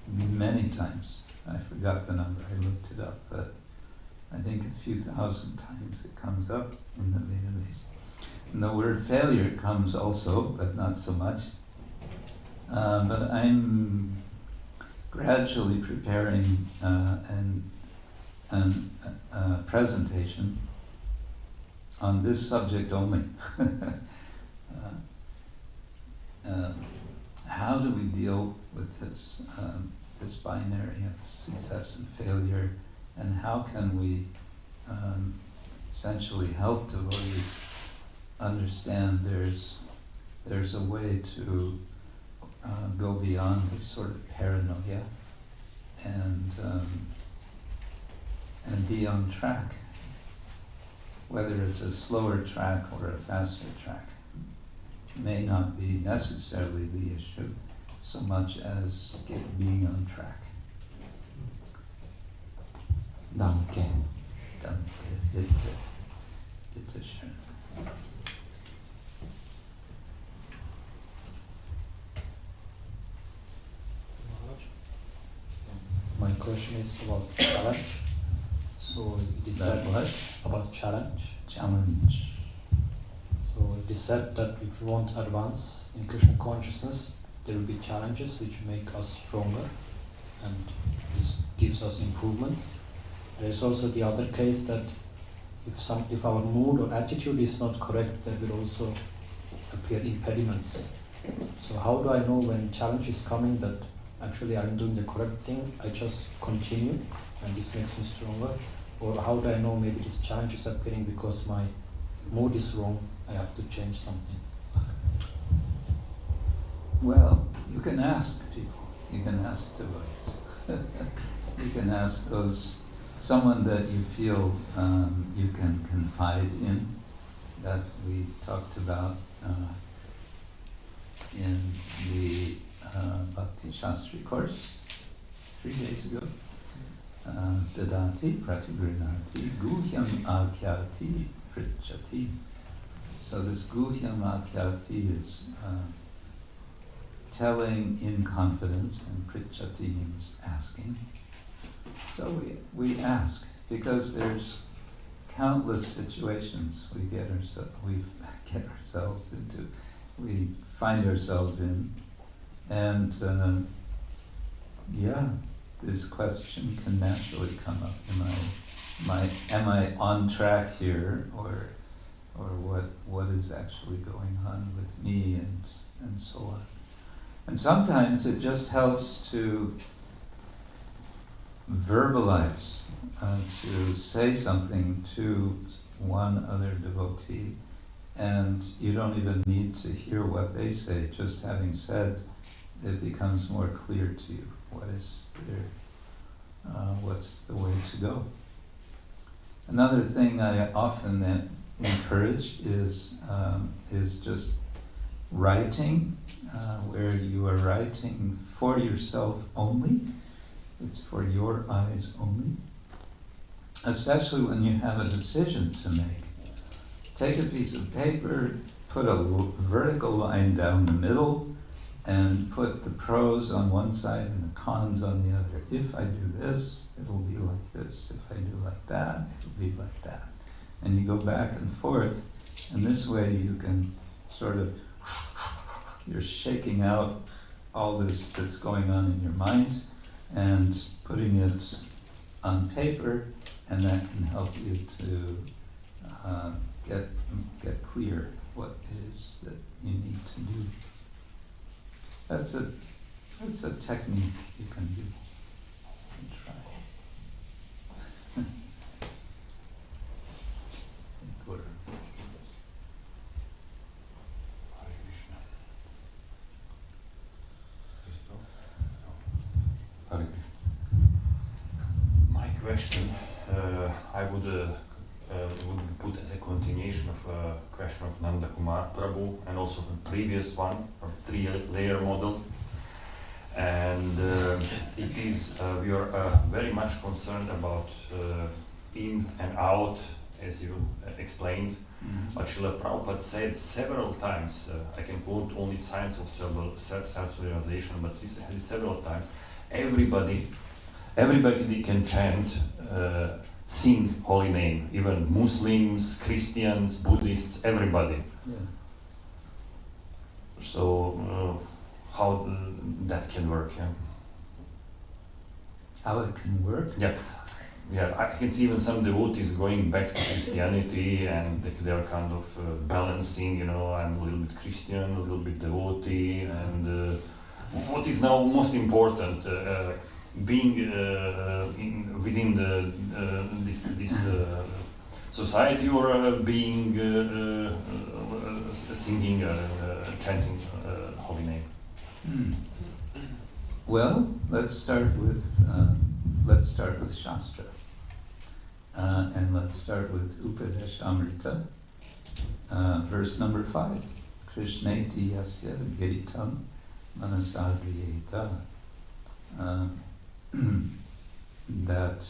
many times. I forgot the number, I looked it up, but I think a few thousand times it comes up in the Vedas. And the word failure comes also, but not so much. but I'm gradually preparing a presentation on this subject only. How do we deal with this binary of success and failure, and how can we essentially help devotees understand there's a way to go beyond this sort of paranoia and be on track, whether it's a slower track or a faster track. May not be necessarily the issue so much as being on track. Danke. Danke, bitte. Bitte schön. My question is about challenge. So it is said what? About challenge. Challenge. So it is said that if we want to advance in Krishna consciousness, there will be challenges which make us stronger, and this gives us improvements. There is also the other case that if our mood or attitude is not correct, there will also appear impediments. So how do I know when challenge is coming that actually I'm doing the correct thing? I just continue and this makes me stronger? Or how do I know maybe this challenge is appearing because my mood is wrong, I have to change something? Well, you can ask people. You can ask devotees. You can ask someone that you feel you can confide in, that we talked about in the Bhakti Shastri course 3 days ago. Dadati pratigrinati guhyam akyati prichati. So this guhyam akyati is telling in confidence, and prichati means asking. So we ask, because there's countless situations we get ourselves into, we find ourselves in, and this question can naturally come up. Am I on track here, or what is actually going on with me, and so on. And sometimes it just helps to verbalize, to say something to one other devotee, and you don't even need to hear what they say. Just having said, it becomes more clear to you what's the way to go. Another thing I often encourage is just writing, where you are writing for yourself only. It's for your eyes only. Especially when you have a decision to make. Take a piece of paper, put a vertical line down the middle, and put the pros on one side and the cons on the other. If I do this, it'll be like this. If I do like that, it'll be like that. And you go back and forth, and this way you can you're shaking out all this that's going on in your mind and putting it on paper, and that can help you to get clear what it is that you need to do. That's a technique you can do and try. Guru. Hare Krishna. Hare Krishna. My question, I would put as a continuation of a question of Nanda Kumar Prabhu, and also the previous one, from 3-layer model. And it is, we are very much concerned about in and out, as you explained. But Srila Prabhupada said several times, I can quote only Science of Self-Realization, but he said several times, everybody can chant, sing holy name, even Muslims, Christians, Buddhists, everybody. Yeah. So how that can work. Yeah. How it can work? Yeah, I can see even some devotees going back to Christianity and they're kind of balancing, I'm a little bit Christian, a little bit devotee, and what is now most important, being within this society, or being singing, chanting holy name. Well, let's start with Shastra, and let's start with Upadesh Amrita, verse number 5. Krishneti yasya giritam manasadriyeta. That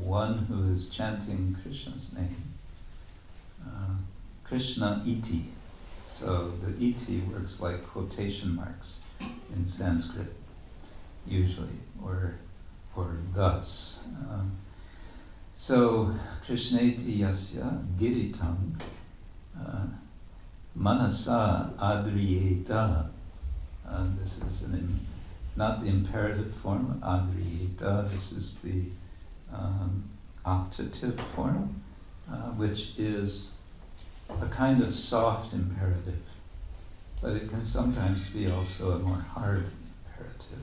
one who is chanting Krishna's name, Krishna iti. So the iti works like quotation marks in Sanskrit, usually, or thus. So Krishneti yasya giritam manasa adriyeta. This is not the imperative form, adriyeta. This is the octative form, which is a kind of soft imperative, but it can sometimes be also a more hard imperative.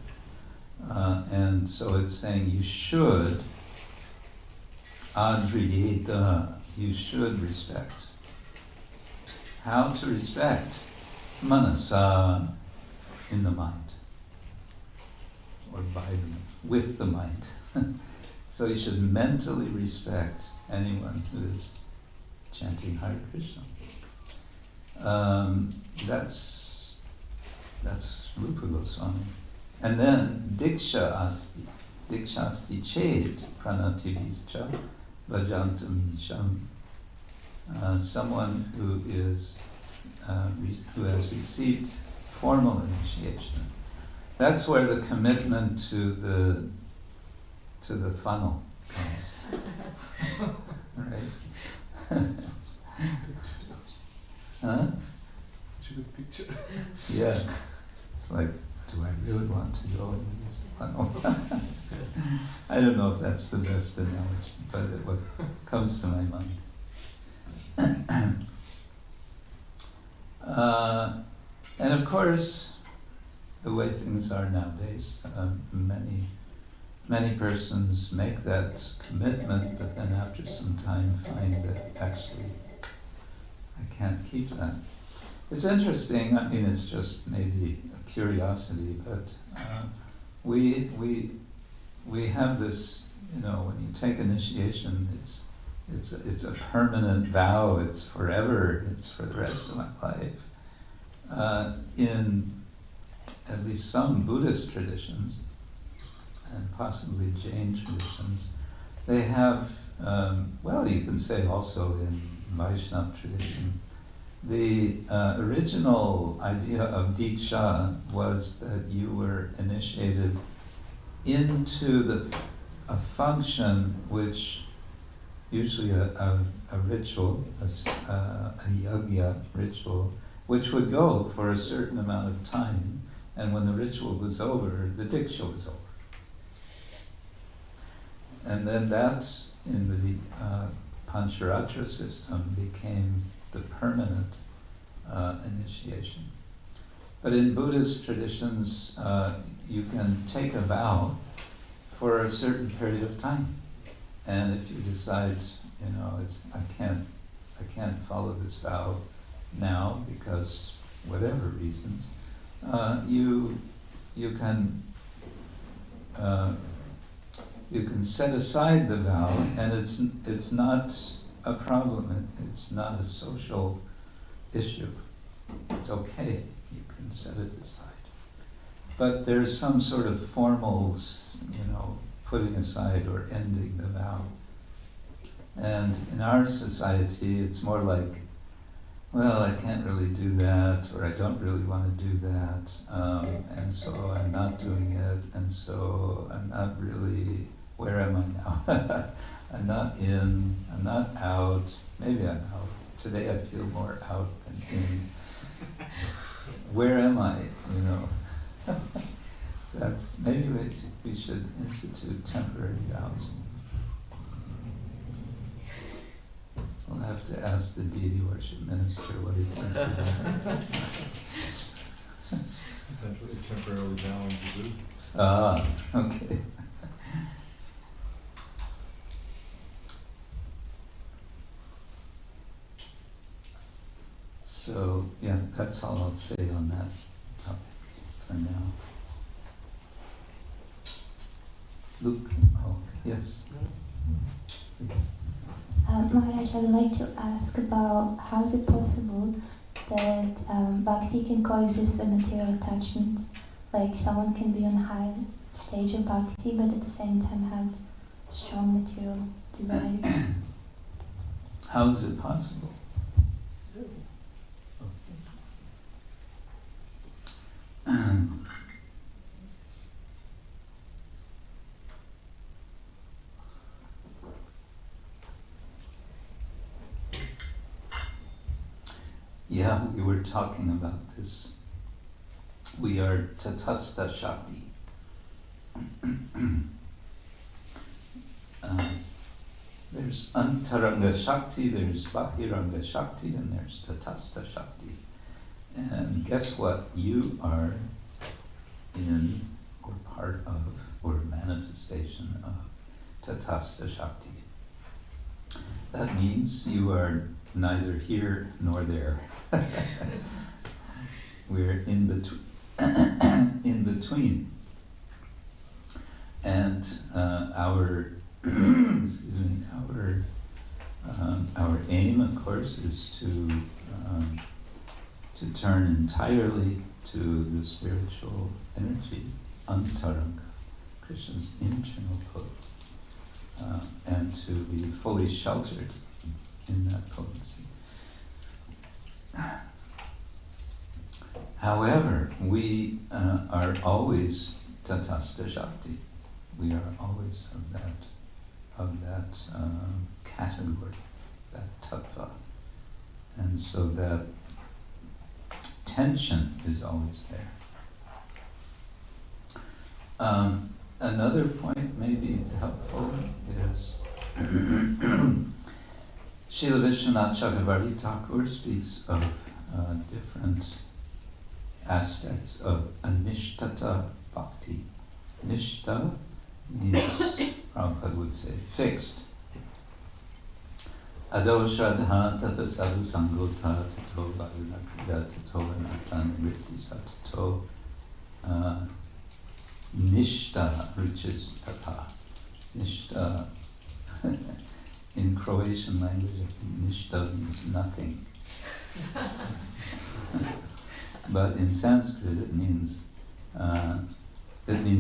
And so it's saying you should, adriyeta, you should respect. How to respect? Manasa, in the mind, or with the mind. So you should mentally respect anyone who is chanting Hare Krishna. That's Rupa Goswami. And then Diksha Asti Ched Pranativischa Vajantam Isham. Someone who has received formal initiation. That's where the commitment to the funnel comes. Right? Huh? Such a good picture. Yeah. It's like, do I really want to go into this funnel? I don't know if that's the best analogy, but what comes to my mind. And of course, the way things are nowadays, many persons make that commitment, but then after some time find that actually I can't keep that. It's interesting. I mean, it's just maybe a curiosity, but we have this. When you take initiation, it's a permanent vow. It's forever. It's for the rest of my life. In at least some Buddhist traditions, and possibly Jain traditions, they have, you can say also in Vaishnava tradition, the original idea of Diksha was that you were initiated into a function which, usually a ritual, a yajna ritual, which would go for a certain amount of time, and when the ritual was over, the Diksha was over. And then that, in the Pancharatra system, became the permanent initiation. But in Buddhist traditions, you can take a vow for a certain period of time. And if you decide, I can't follow this vow now because whatever reasons, you can set aside the vow, and it's not a problem. It's not a social issue. It's okay. You can set it aside. But there's some sort of formal, putting aside or ending the vow. And in our society, it's more like, well, I can't really do that, or I don't really want to do that, and so I'm not doing it, and so I'm not really, where am I now? I'm not in, I'm not out, maybe I'm out. Today I feel more out than in. Where am I, That's maybe we should institute temporary vows. We'll have to ask the deity worship minister what he thinks of that. That's what a temporary vow to do. Ah, okay. So, yeah, that's all I'll say on that topic for now. Luke, oh, yes. Please. Maharaj, I would like to ask about how is it possible that bhakti can coexist with material attachment? Like someone can be on a high stage of bhakti, but at the same time have strong material desires. How is it possible? Yeah, we were talking about this. We are Tatastha Shakti. There's Antaranga Shakti, there's Bahiranga Shakti, and there's Tatastha Shakti. And guess what? You are in, or part of, or manifestation of Tatastha Shakti. That means you are neither here nor there. We're in in between. And our excuse me, our aim, of course, is to turn entirely to the spiritual energy, antaranga, Krishna's internal potency, and to be fully sheltered in that potency. However, we are always Tatastha Shakti. We are always of that category, that tattva. And so that tension is always there. Another point maybe helpful is Srila Vishwanath Chakravarti Thakur speaks of different aspects of anishtata bhakti. Nishta means, Prabhupada would say, fixed. Ado shraddha tata sadhu sangota tato vayunakriya tato vanatan vritti satato nishta, which is tata. Nishta, in Croatian language, nishta means nothing. But in Sanskrit it means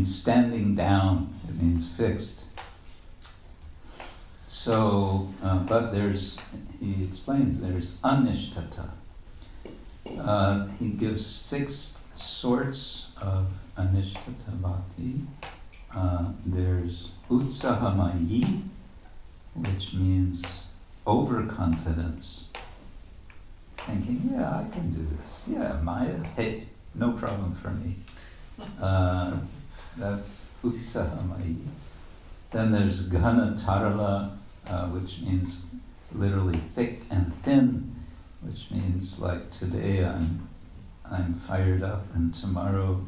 standing down, it means fixed. So, but he explains, there's anishtata. He gives 6 sorts of anishtata bhakti. There's utsahamayi, which means overconfidence. Thinking, yeah, I can do this. Yeah, Maya, hey, no problem for me. That's utsahamayi. Then there's ghana tarala, which means literally thick and thin, which means like today I'm fired up and tomorrow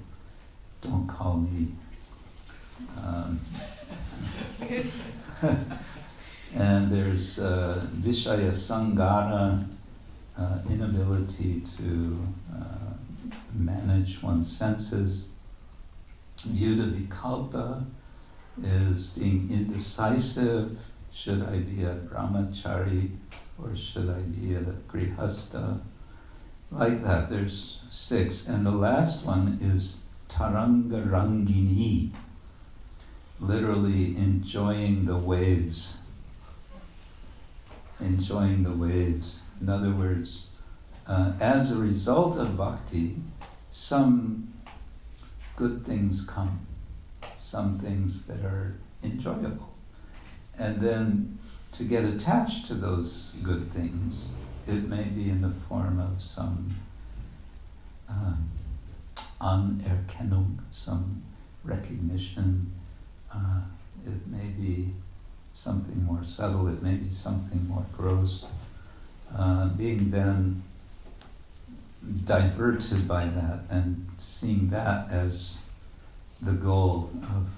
don't call me. And there's vishaya sangara, inability to manage one's senses. Vyuda vikalpa is being indecisive. Should I be a brahmachari or should I be a grihasta? Like that, there's 6. And the last one is taranga rangini, literally enjoying the waves. Enjoying the waves. In other words, as a result of bhakti, some good things come, some things that are enjoyable. And then to get attached to those good things, it may be in the form of some Anerkennung, some recognition. It may be something more subtle, it may be something more gross. Being then diverted by that and seeing that as the goal of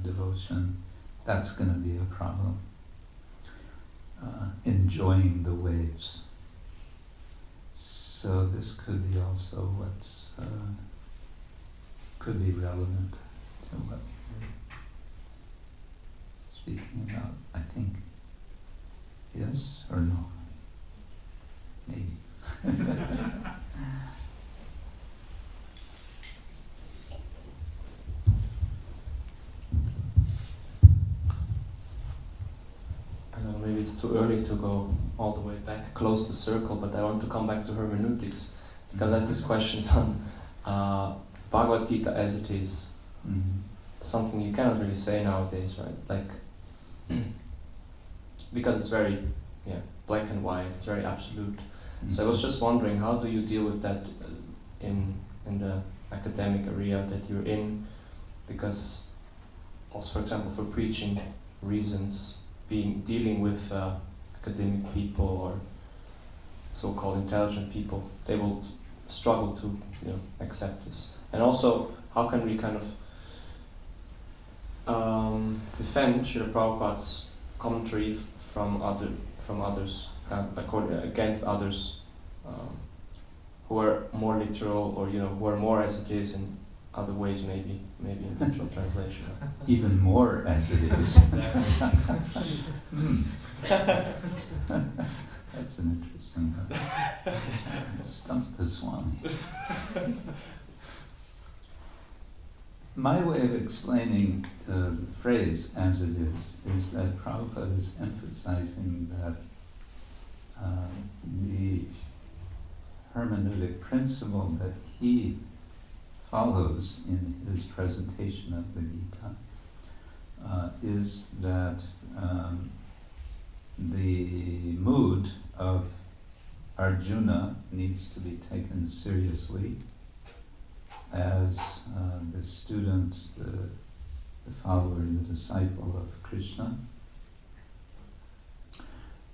devotion, that's going to be a problem. Enjoying the waves. So this could be also what's could be relevant to what we're speaking about, I think. Yes or no? Maybe. I don't know, maybe it's too early to go all the way back, close the circle, but I want to come back to hermeneutics, because I had these questions on Bhagavad Gita as it is. Something you cannot really say nowadays, right? Like, because it's very black and white, it's very absolute. So I was just wondering, how do you deal with that in the academic area that you're in? Because also, for example, for preaching reasons, dealing with academic people or so-called intelligent people, they will struggle to accept this. And also, how can we kind of defend Srila Prabhupada's commentary from others against others who are more literal, or who are more as it is in other ways, maybe in literal translation. Even more as it is. That's an interesting one. Stump the Swami. My way of explaining the phrase as it is that Prabhupada is emphasizing that the hermeneutic principle that he follows in his presentation of the Gita is that the mood of Arjuna needs to be taken seriously as the student, the follower, the disciple of Krishna,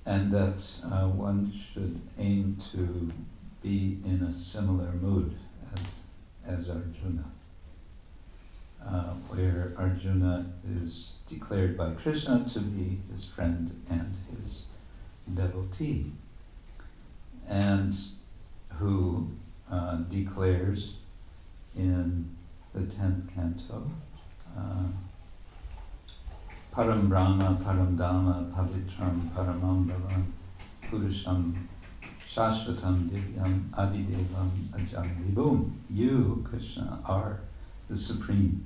and that one should aim to be in a similar mood as Arjuna, where Arjuna is declared by Krishna to be his friend and his devotee, and who declares in the 10th canto, Param Brahma, Param Dhamma, Pavitram, Paramam Bhavan, Purusham, Shashvatam, Divyam, Adidevam, Ajam Vibhum. You, Krishna, are the Supreme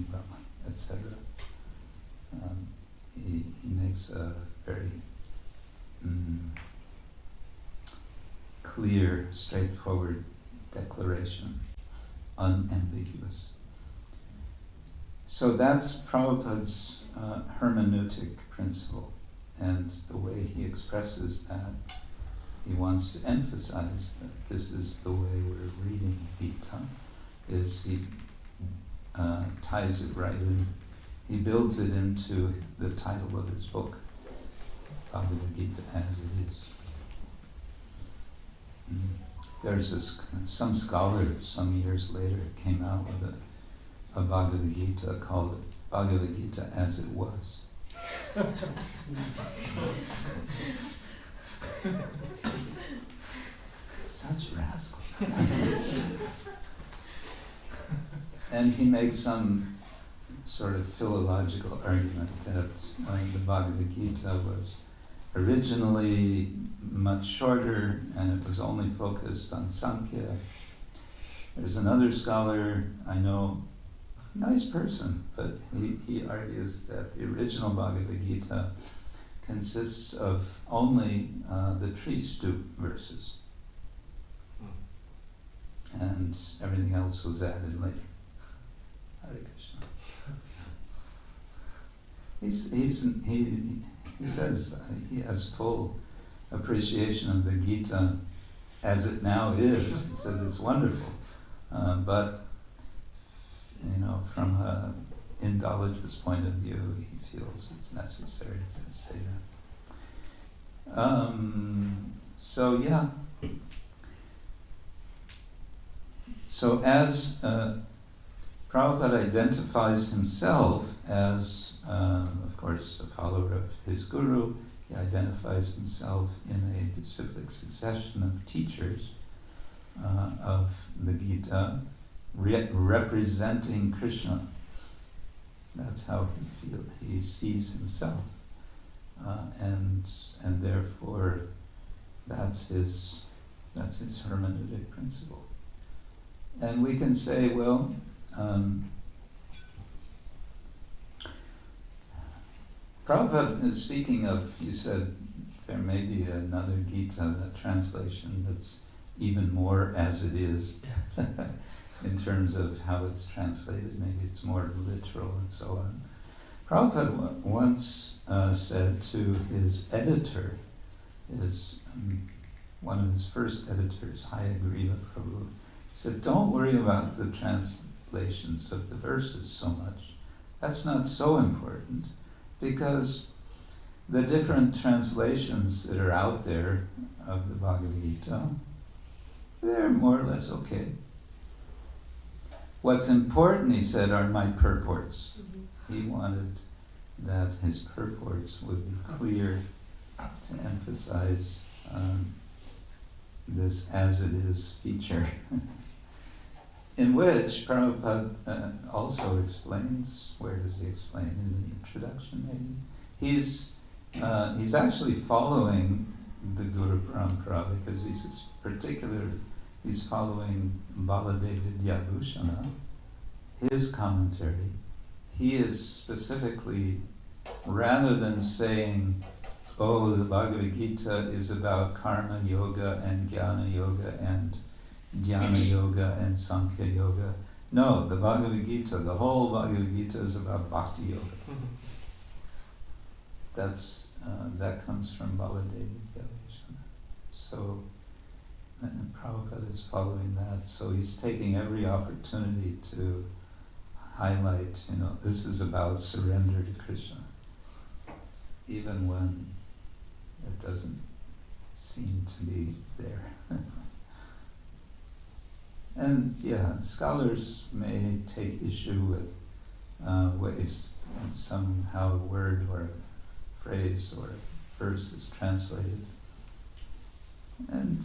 Brahman, etc. He makes a very clear, straightforward declaration, unambiguous. So that's Prabhupada's hermeneutic principle, and the way he expresses that, he wants to emphasize that this is the way we're reading Gita, is he ties it right in, he builds it into the title of his book, Bhagavad Gita as it is. There's some scholar some years later came out with a Bhagavad Gita called Bhagavad Gita as it was. Such rascal. And he makes some sort of philological argument that the Bhagavad Gita was originally much shorter and it was only focused on Sankhya. There's another scholar I know, nice person, but he argues that the original Bhagavad Gita consists of only the tree stoop verses. And everything else was added later. Hare Krishna. He says he has full appreciation of the Gita as it now is. He says it's wonderful, but from a Indologist's point of view, he feels it's necessary to say that. So yeah. So as Prabhupada identifies himself as, of course, a follower of his guru, he identifies himself in a disciplic succession of teachers of the Gita, representing Krishna. That's how he sees himself, and therefore that's his hermeneutic principle. And we can say, well, Prabhupada is speaking of, you said there may be another Gita, a translation that's even more as it is in terms of how it's translated. Maybe it's more literal and so on. Prabhupada once said to his editor, one of his first editors, Hayagriva Prabhu, said, don't worry about the translations of the verses so much. That's not so important, because the different translations that are out there of the Bhagavad Gita, they're more or less okay. What's important, he said, are my purports. He wanted that his purports would be clear to emphasize this as-it-is feature, in which Prabhupada also explains. Where does he explain? In the introduction, maybe? He's actually following the Guru Parampara, because he's following Baladev Vidyabhushana, his commentary. He is specifically, rather than saying, oh, the Bhagavad Gita is about karma yoga and jnana yoga and dhyana yoga and sankhya yoga. No, the Bhagavad Gita, the whole Bhagavad Gita is about bhakti yoga. That comes from Baladev Vidyabhushana. So, and Prabhupada is following that. So he's taking every opportunity to highlight, this is about surrender to Krishna, even when it doesn't seem to be there. And yeah, scholars may take issue with ways somehow a word or a phrase or a verse is translated. And,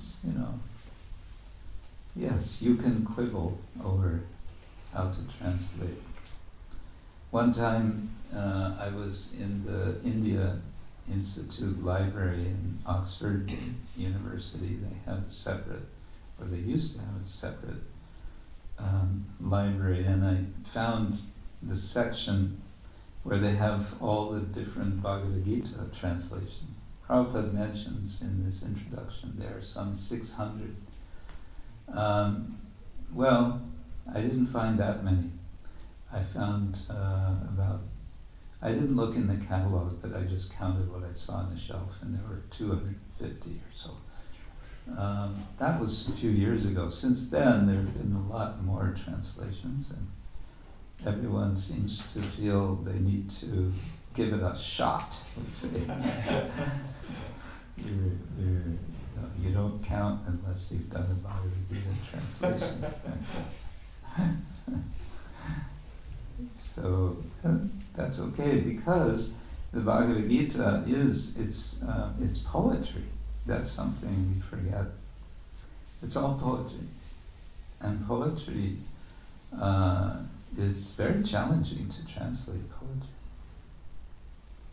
yes, you can quibble over how to translate. One time I was in the India Institute Library in Oxford University. They have a separate, or they used to have a separate library, and I found the section where they have all the different Bhagavad Gita translations. Prabhupada mentions in this introduction there are some 600. Well, I didn't find that many. I found I didn't look in the catalog, but I just counted what I saw on the shelf, and there were 250 or so. That was a few years ago. Since then, there have been a lot more translations, and everyone seems to feel they need to give it a shot, let's say. You don't count unless you've done a Bhagavad Gita translation. So that's okay, because the Bhagavad Gita it's poetry. That's something we forget. It's all poetry, and poetry is very challenging to translate poetry.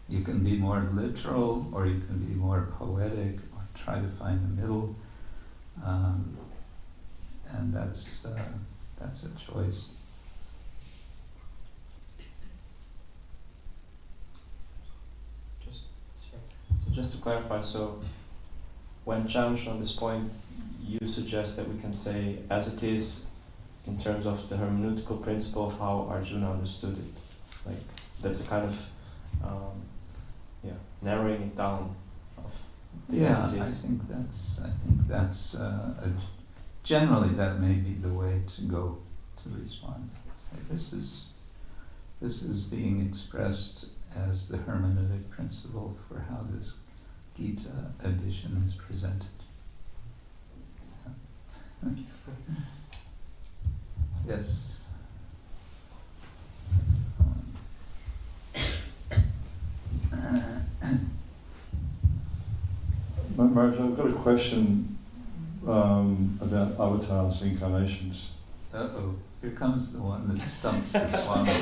You can be more literal, or you can be more poetic, or try to find a middle, and that's a choice. Just to clarify, so when challenged on this point, you suggest that we can say as it is in terms of the hermeneutical principle of how Arjuna understood it. Like that's a kind of narrowing it down of the as it is. I think that's generally that may be the way to go. to respond. Say, this is being expressed as the hermeneutic principle for how this Gita edition is presented. Yeah. Yes. Maharaj, I've got a question about avatars, incarnations. Uh-oh, here comes the one that stumps the Swami.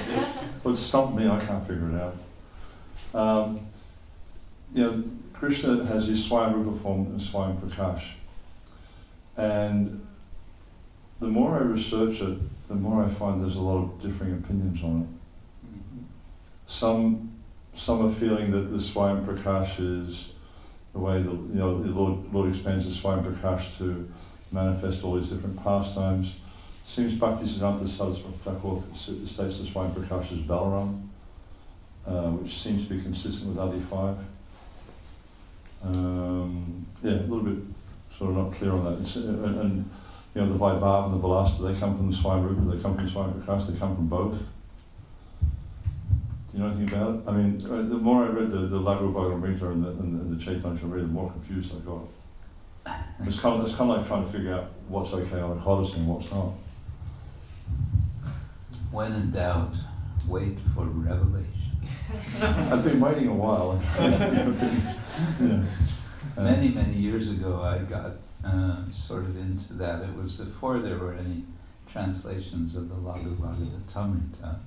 Well, it stumped me, I can't figure it out. Krishna has his Swayamrupa form and Swayam Prakash. And the more I research it, the more I find there's a lot of differing opinions on it. Mm-hmm. Some are feeling that the Swayam Prakash is the way the Lord expands the Swayam Prakash to manifest all these different pastimes. Seems Bhaktisiddhanta Saraswati Thakur states the Swayam Prakash is Balaram, which seems to be consistent with Adi 5. A little bit sort of not clear on that. And the Vaibhav and the Balasta, they come from the Swayamrupa, they come from the Swayam Prakash, they come from both. Do you know anything about it? I mean, the more I read the Laghu Bhagavatamrita and the Chaitanya Chamrita, the more confused I got. It's kind of like trying to figure out what's okay on a Odyssey and what's not. When in doubt, wait for revelation. I've been waiting a while. Many, many years ago I got sort of into that. It was before there were any translations of the Laghu Bhagavatamrita.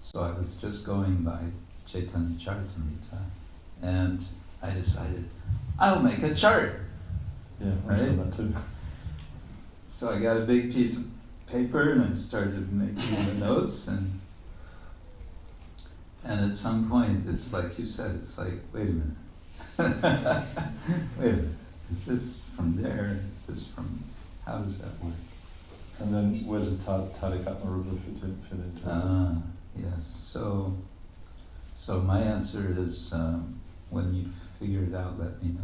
So I was just going by Chaitanya Charitamrita, and I decided, I'll make a chart. Yeah, I saw that too. So I got a big piece of paper and I started making the notes, and at some point it's like you said, it's like, wait a minute. Wait a minute, is this from there? Is this from, how does that work? And then where does the Tadikatma Rupa fit into it? Yes, so my answer is, when you figure it out, let me know.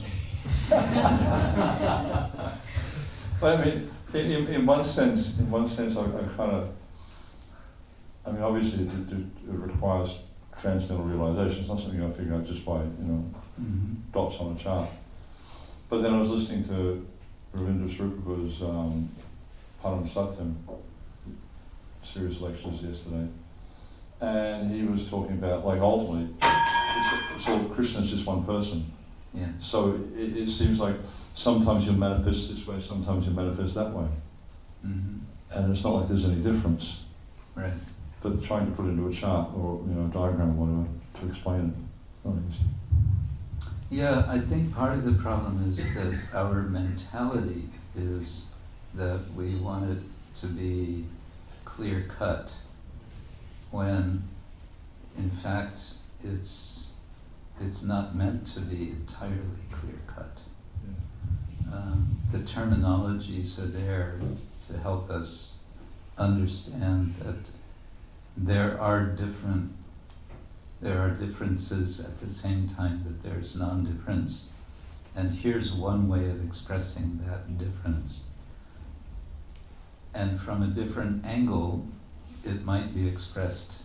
Well, I mean, in one sense, I kind of, I mean, obviously it requires transcendental realization. It's not something I figure out just by, dots on a chart. But then I was listening to Ravindra Swarupa's Param Satyam series of lectures yesterday. And he was talking about, like, ultimately, so Krishna's just one person. Yeah. So it seems like sometimes you manifest this way, sometimes you manifest that way. Mm-hmm. And it's not like there's any difference. Right. But trying to put it into a chart or a diagram or whatever to explain it, not easy. Yeah, I think part of the problem is that our mentality is that we want it to be clear-cut, when in fact it's not meant to be entirely clear-cut. Yeah. The terminologies are there to help us understand that there are differences at the same time that there's non-difference. And here's one way of expressing that difference. And from a different angle, it might be expressed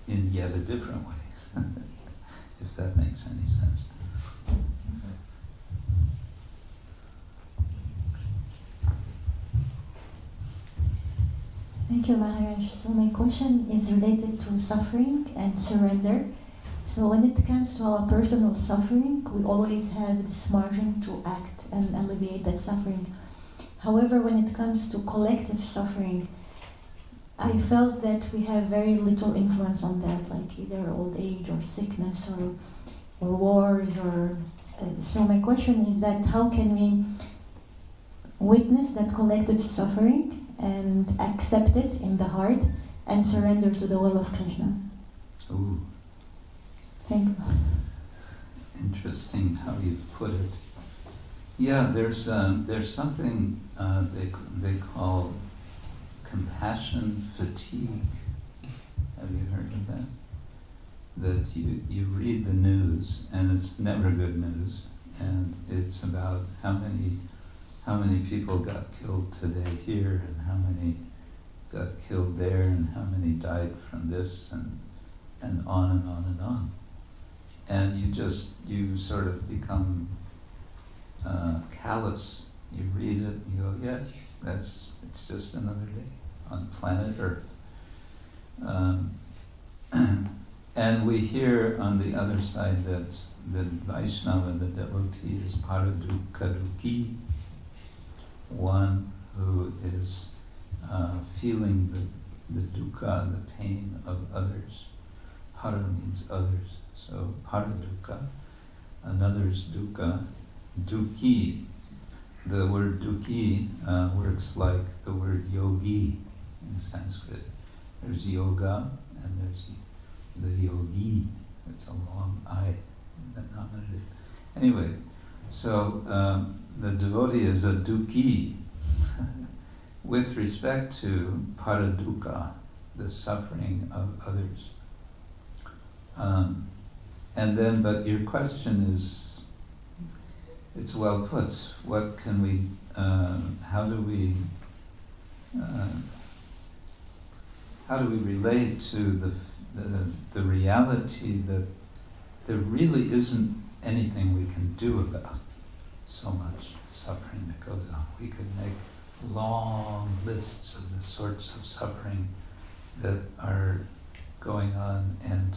in yet a different way, if that makes any sense. Thank you, Maharaj. So my question is related to suffering and surrender. So when it comes to our personal suffering, we always have this margin to act and alleviate that suffering. However, when it comes to collective suffering, I felt that we have very little influence on that, like either old age or sickness or wars or... so my question is that how can we witness that collective suffering and accept it in the heart and surrender to the will of Krishna? Ooh. Thank you. Interesting how you put it. Yeah, there's something they call compassion fatigue. Have you heard of that? That you read the news and it's never good news, and it's about how many people got killed today here and how many got killed there, and how many died from this, and on and on and on. And you sort of become callous. You read it and you go, yes, it's just another day on planet Earth. And we hear on the other side that the Vaishnava, the devotee, is paradukkha-dukhi, one who is feeling the dukkha, the pain of others. Para means others, so paradukkha, another's dukkha. Dukhi, the word dukhi works like the word yogi in Sanskrit. There's yoga and there's the yogi. It's a long I in the nominative. Anyway, so the devotee is a dukhi with respect to paradukkha, the suffering of others. And then, but your question is, it's well put. What can we, how do we relate to the reality that there really isn't anything we can do about so much suffering that goes on? We could make long lists of the sorts of suffering that are going on and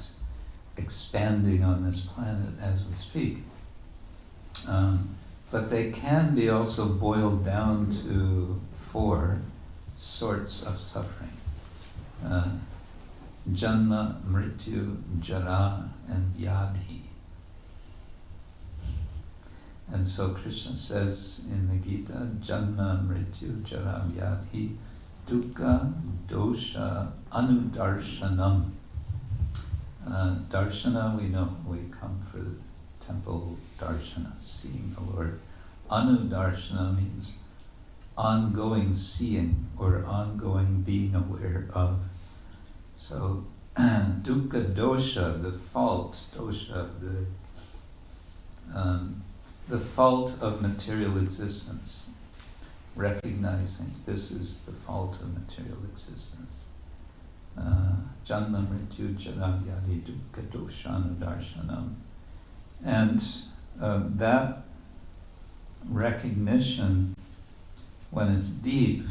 expanding on this planet as we speak. But they can be also boiled down to 4 sorts of suffering. Janma, Mrityu, Jara, and Vyadhi. And so Krishna says in the Gita, Janma, Mrityu, Jara, Vyadhi, Dukkha, Dosha, Anudarshanam. Darshana, we know, we come for the temple darshana, seeing the Lord. Anudarshana means ongoing seeing or ongoing being aware of. So, dukkha dosha, the fault, dosha, the fault of material existence, recognizing this is the fault of material existence. Janma mrityu jara vyadhi dukkha doshana darshanam. And that recognition, when it's deep,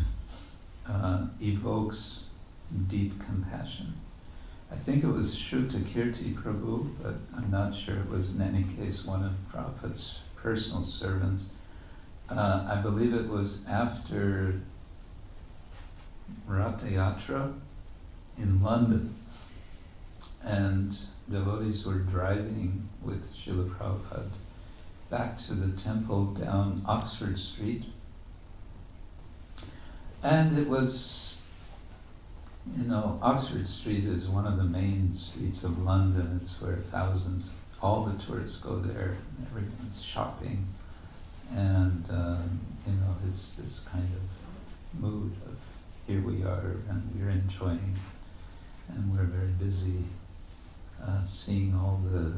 evokes deep compassion. I think it was Shruta Kirti Prabhu, but I'm not sure it was in any case one of Prabhupada's personal servants. I believe it was after Ratha Yatra in London, and devotees were driving with Srila Prabhupada back to the temple down Oxford Street. And it was, Oxford Street is one of the main streets of London. It's where thousands, all the tourists go there, and everyone's shopping. And, it's this kind of mood of here we are and we're enjoying and we're very busy seeing all the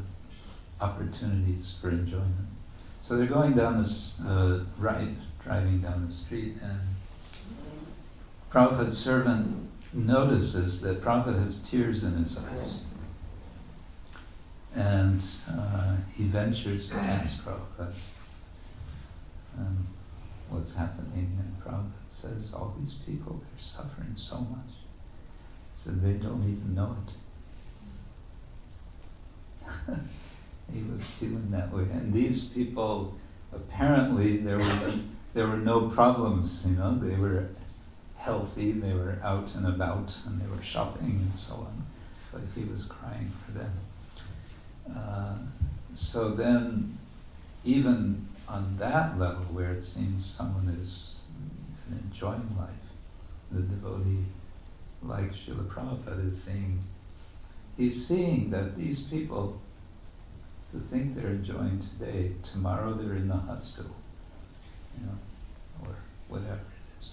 opportunities for enjoyment. So they're going down this driving down the street, and Prabhupada's servant notices that Prabhupada has tears in his eyes. And he ventures to ask Prabhupada what's happening, and Prabhupada says, all these people, they're suffering so much. He said, they don't even know it. He was feeling that way. And these people, apparently there were no problems, they were healthy, they were out and about, and they were shopping and so on. But he was crying for them. So then, even on that level where it seems someone is enjoying life, the devotee, like Srila Prabhupada, is seeing, he's seeing that these people who think they're enjoying today, tomorrow they're in the hospital, or whatever it is.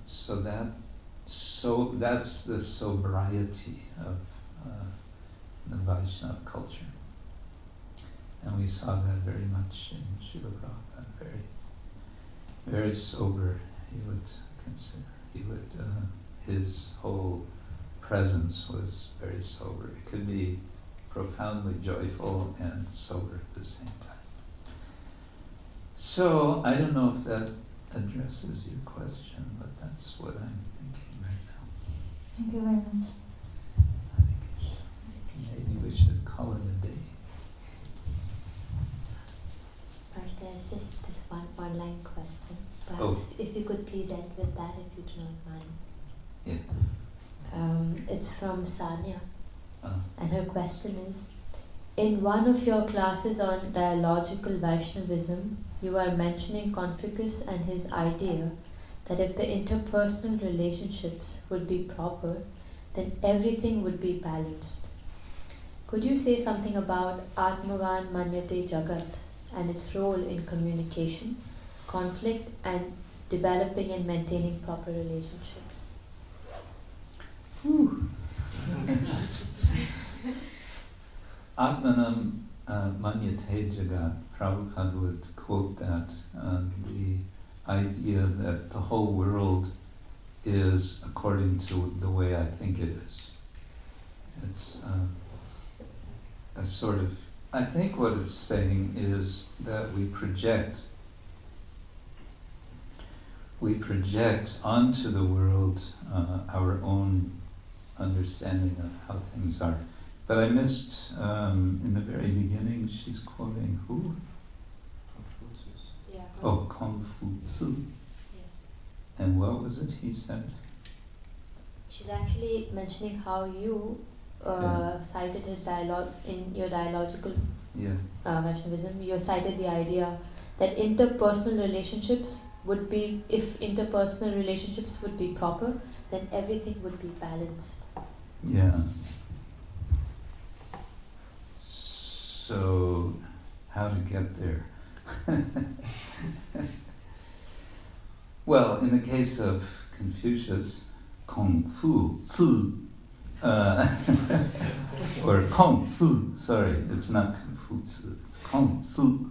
So that's the sobriety of the Vaishnava culture. And we saw that very much in Srila Prabhupada, very, very sober, he would consider. his whole presence was very sober. It could be profoundly joyful and sober at the same time. So I don't know if that addresses your question, but that's what I'm thinking right now. Thank you very much. Maybe we should call it a day. First, there's just this one online question. Perhaps Oh. if you could please end with that, if you do not mind. Yeah. It's from Sanya, Uh, and her question is: in one of your classes on dialogical Vaishnavism, you are mentioning Confucius and his idea that if the interpersonal relationships would be proper, then everything would be balanced. Could you say something about Atmavan Manyate Jagat and its role in communication, conflict, and developing and maintaining proper relationships? Atmanam Manyate Jagat, Prabhupada would quote that, the idea that the whole world is according to the way I think it is. It's a sort of, I think what it's saying is that we project onto the world our own understanding of how things are. But I missed, in the very beginning, she's quoting who? Confucius. Yeah. Oh, Confucius. Yes. And what was it he said? She's actually mentioning how you cited his dialogue in your dialogical Yeah. Vaishnavism. You cited the idea that interpersonal relationships would be, if interpersonal relationships would be proper, then everything would be balanced. Yeah. So, how to get there? Well, in the case of Confucius, Kung Fu Tzu, or Kong Tzu, sorry, it's not Confucius, it's Kong Tzu.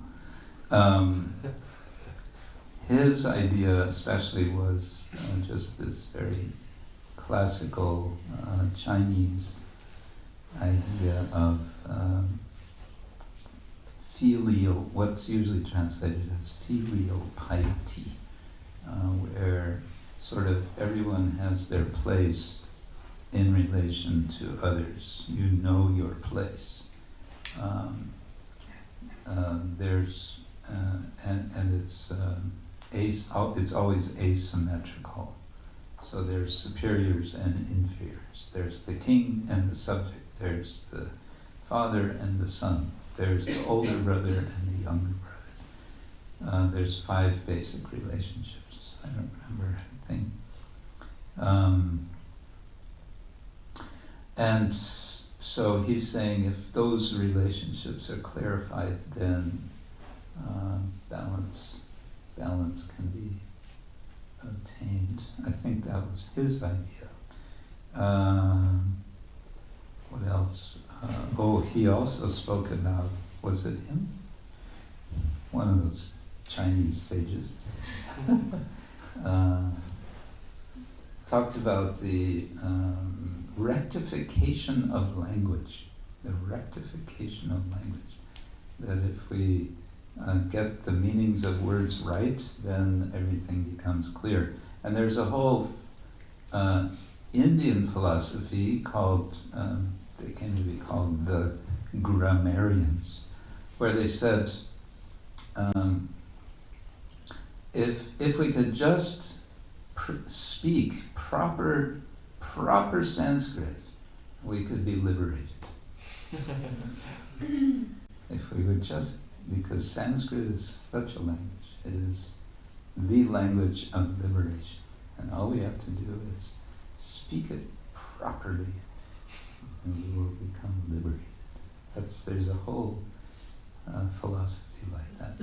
His idea especially was just this very classical Chinese idea of filial, what's usually translated as filial piety, where sort of everyone has their place in relation to others. You know your place. There's and it's always asymmetrical. So there's superiors and inferiors. There's the king and the subject. There's the father and the son. There's the older brother and the younger brother. There's 5 basic relationships. I don't remember everything. And so he's saying if those relationships are clarified, then balance can be obtained. I think that was his idea. What else? He also spoke about, was it him? One of those Chinese sages. Talked about the rectification of language. The rectification of language. That if we get the meanings of words right, then everything becomes clear. And there's a whole Indian philosophy called, they came to be called the grammarians, where they said, if we could just speak proper Sanskrit, we could be liberated. If we would just, because Sanskrit is such a language, it is the language of liberation, and all we have to do is speak it properly, and we will become liberated. There's a whole philosophy like that.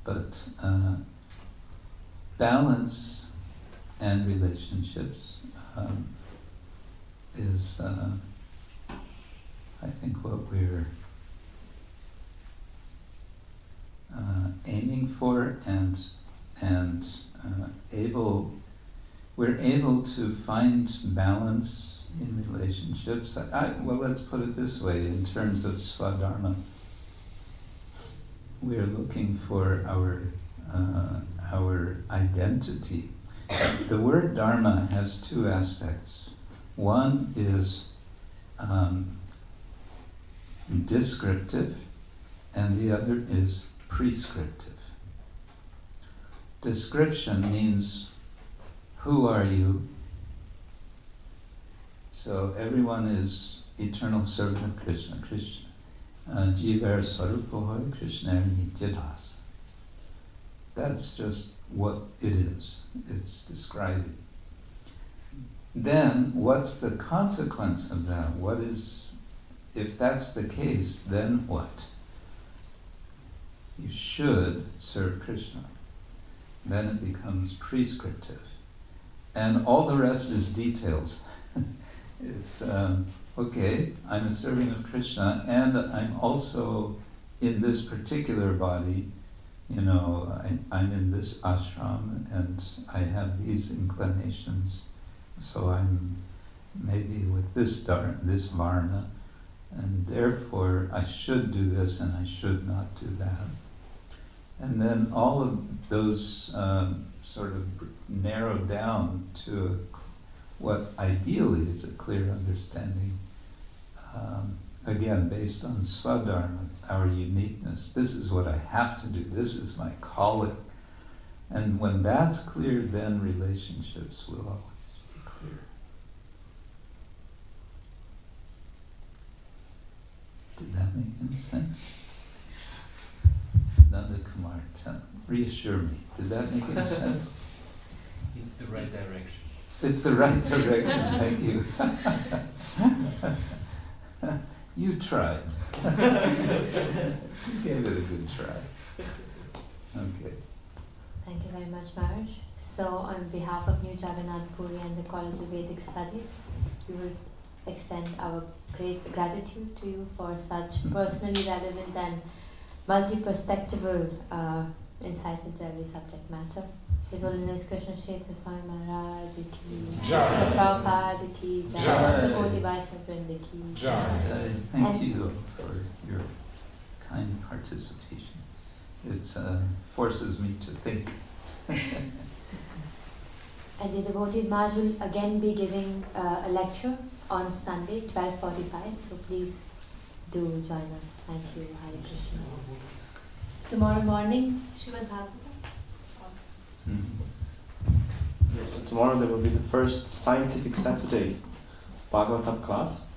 But balance and relationships is, I think, what we're aiming for and able we're able to find balance in relationships. Well, let's put it this way, in terms of swadharma. We're looking for our identity. The word dharma has two aspects. One is descriptive, and the other is prescriptive. Description means, who are you? So everyone is eternal servant of Krishna. Krishna, Jivar Swarupohoy, Krishna Nityadas. That's just what it is. It's describing. Then, what's the consequence of that? If that's the case, then what? You should serve Krishna. Then it becomes prescriptive. And all the rest is details. It's, okay, I'm a servant of Krishna, and I'm also in this particular body, I'm in this ashram, and I have these inclinations, so I'm maybe with this varna, and therefore I should do this and I should not do that. And then all of those sort of narrow down to what ideally is a clear understanding, again, based on swadharma, our uniqueness. This is what I have to do. This is my calling. And when that's clear, then relationships will always be clear. Did that make any sense? Nanda Kumar, reassure me. Did that make any sense? It's the right direction. It's the right direction, thank you. You tried. You gave it a good try. Okay. Thank you very much, Maharaj. So, on behalf of New Jagannath Puri and the College of Vedic Studies, we will extend our great gratitude to you for such personally relevant and multi-perspectival insights into every subject matter. His Holiness Krishna Kshetra Swami Maharaj ki Jai, Prabhupada ki Jai, the Bodhi Vaishnava Vrinda ki Jai. Thank you for your kind participation. It forces me to think. And the devotees Maharaj will again be giving a lecture on Sunday, 12:45. So please do join us. Thank you. Hare Krishna. Tomorrow morning, Srimad Bhagavatam. Yes, so tomorrow there will be the first Scientific Saturday Bhagavatam class,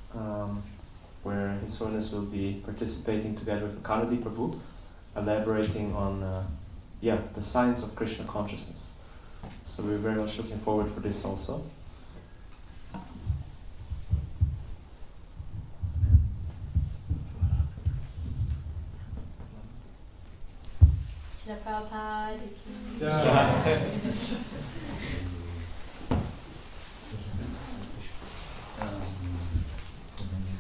where His Holiness will be participating together with Kanadi Prabhu, elaborating on the science of Krishna consciousness. So we're very much looking forward for this also. Prabhupada ki Jai.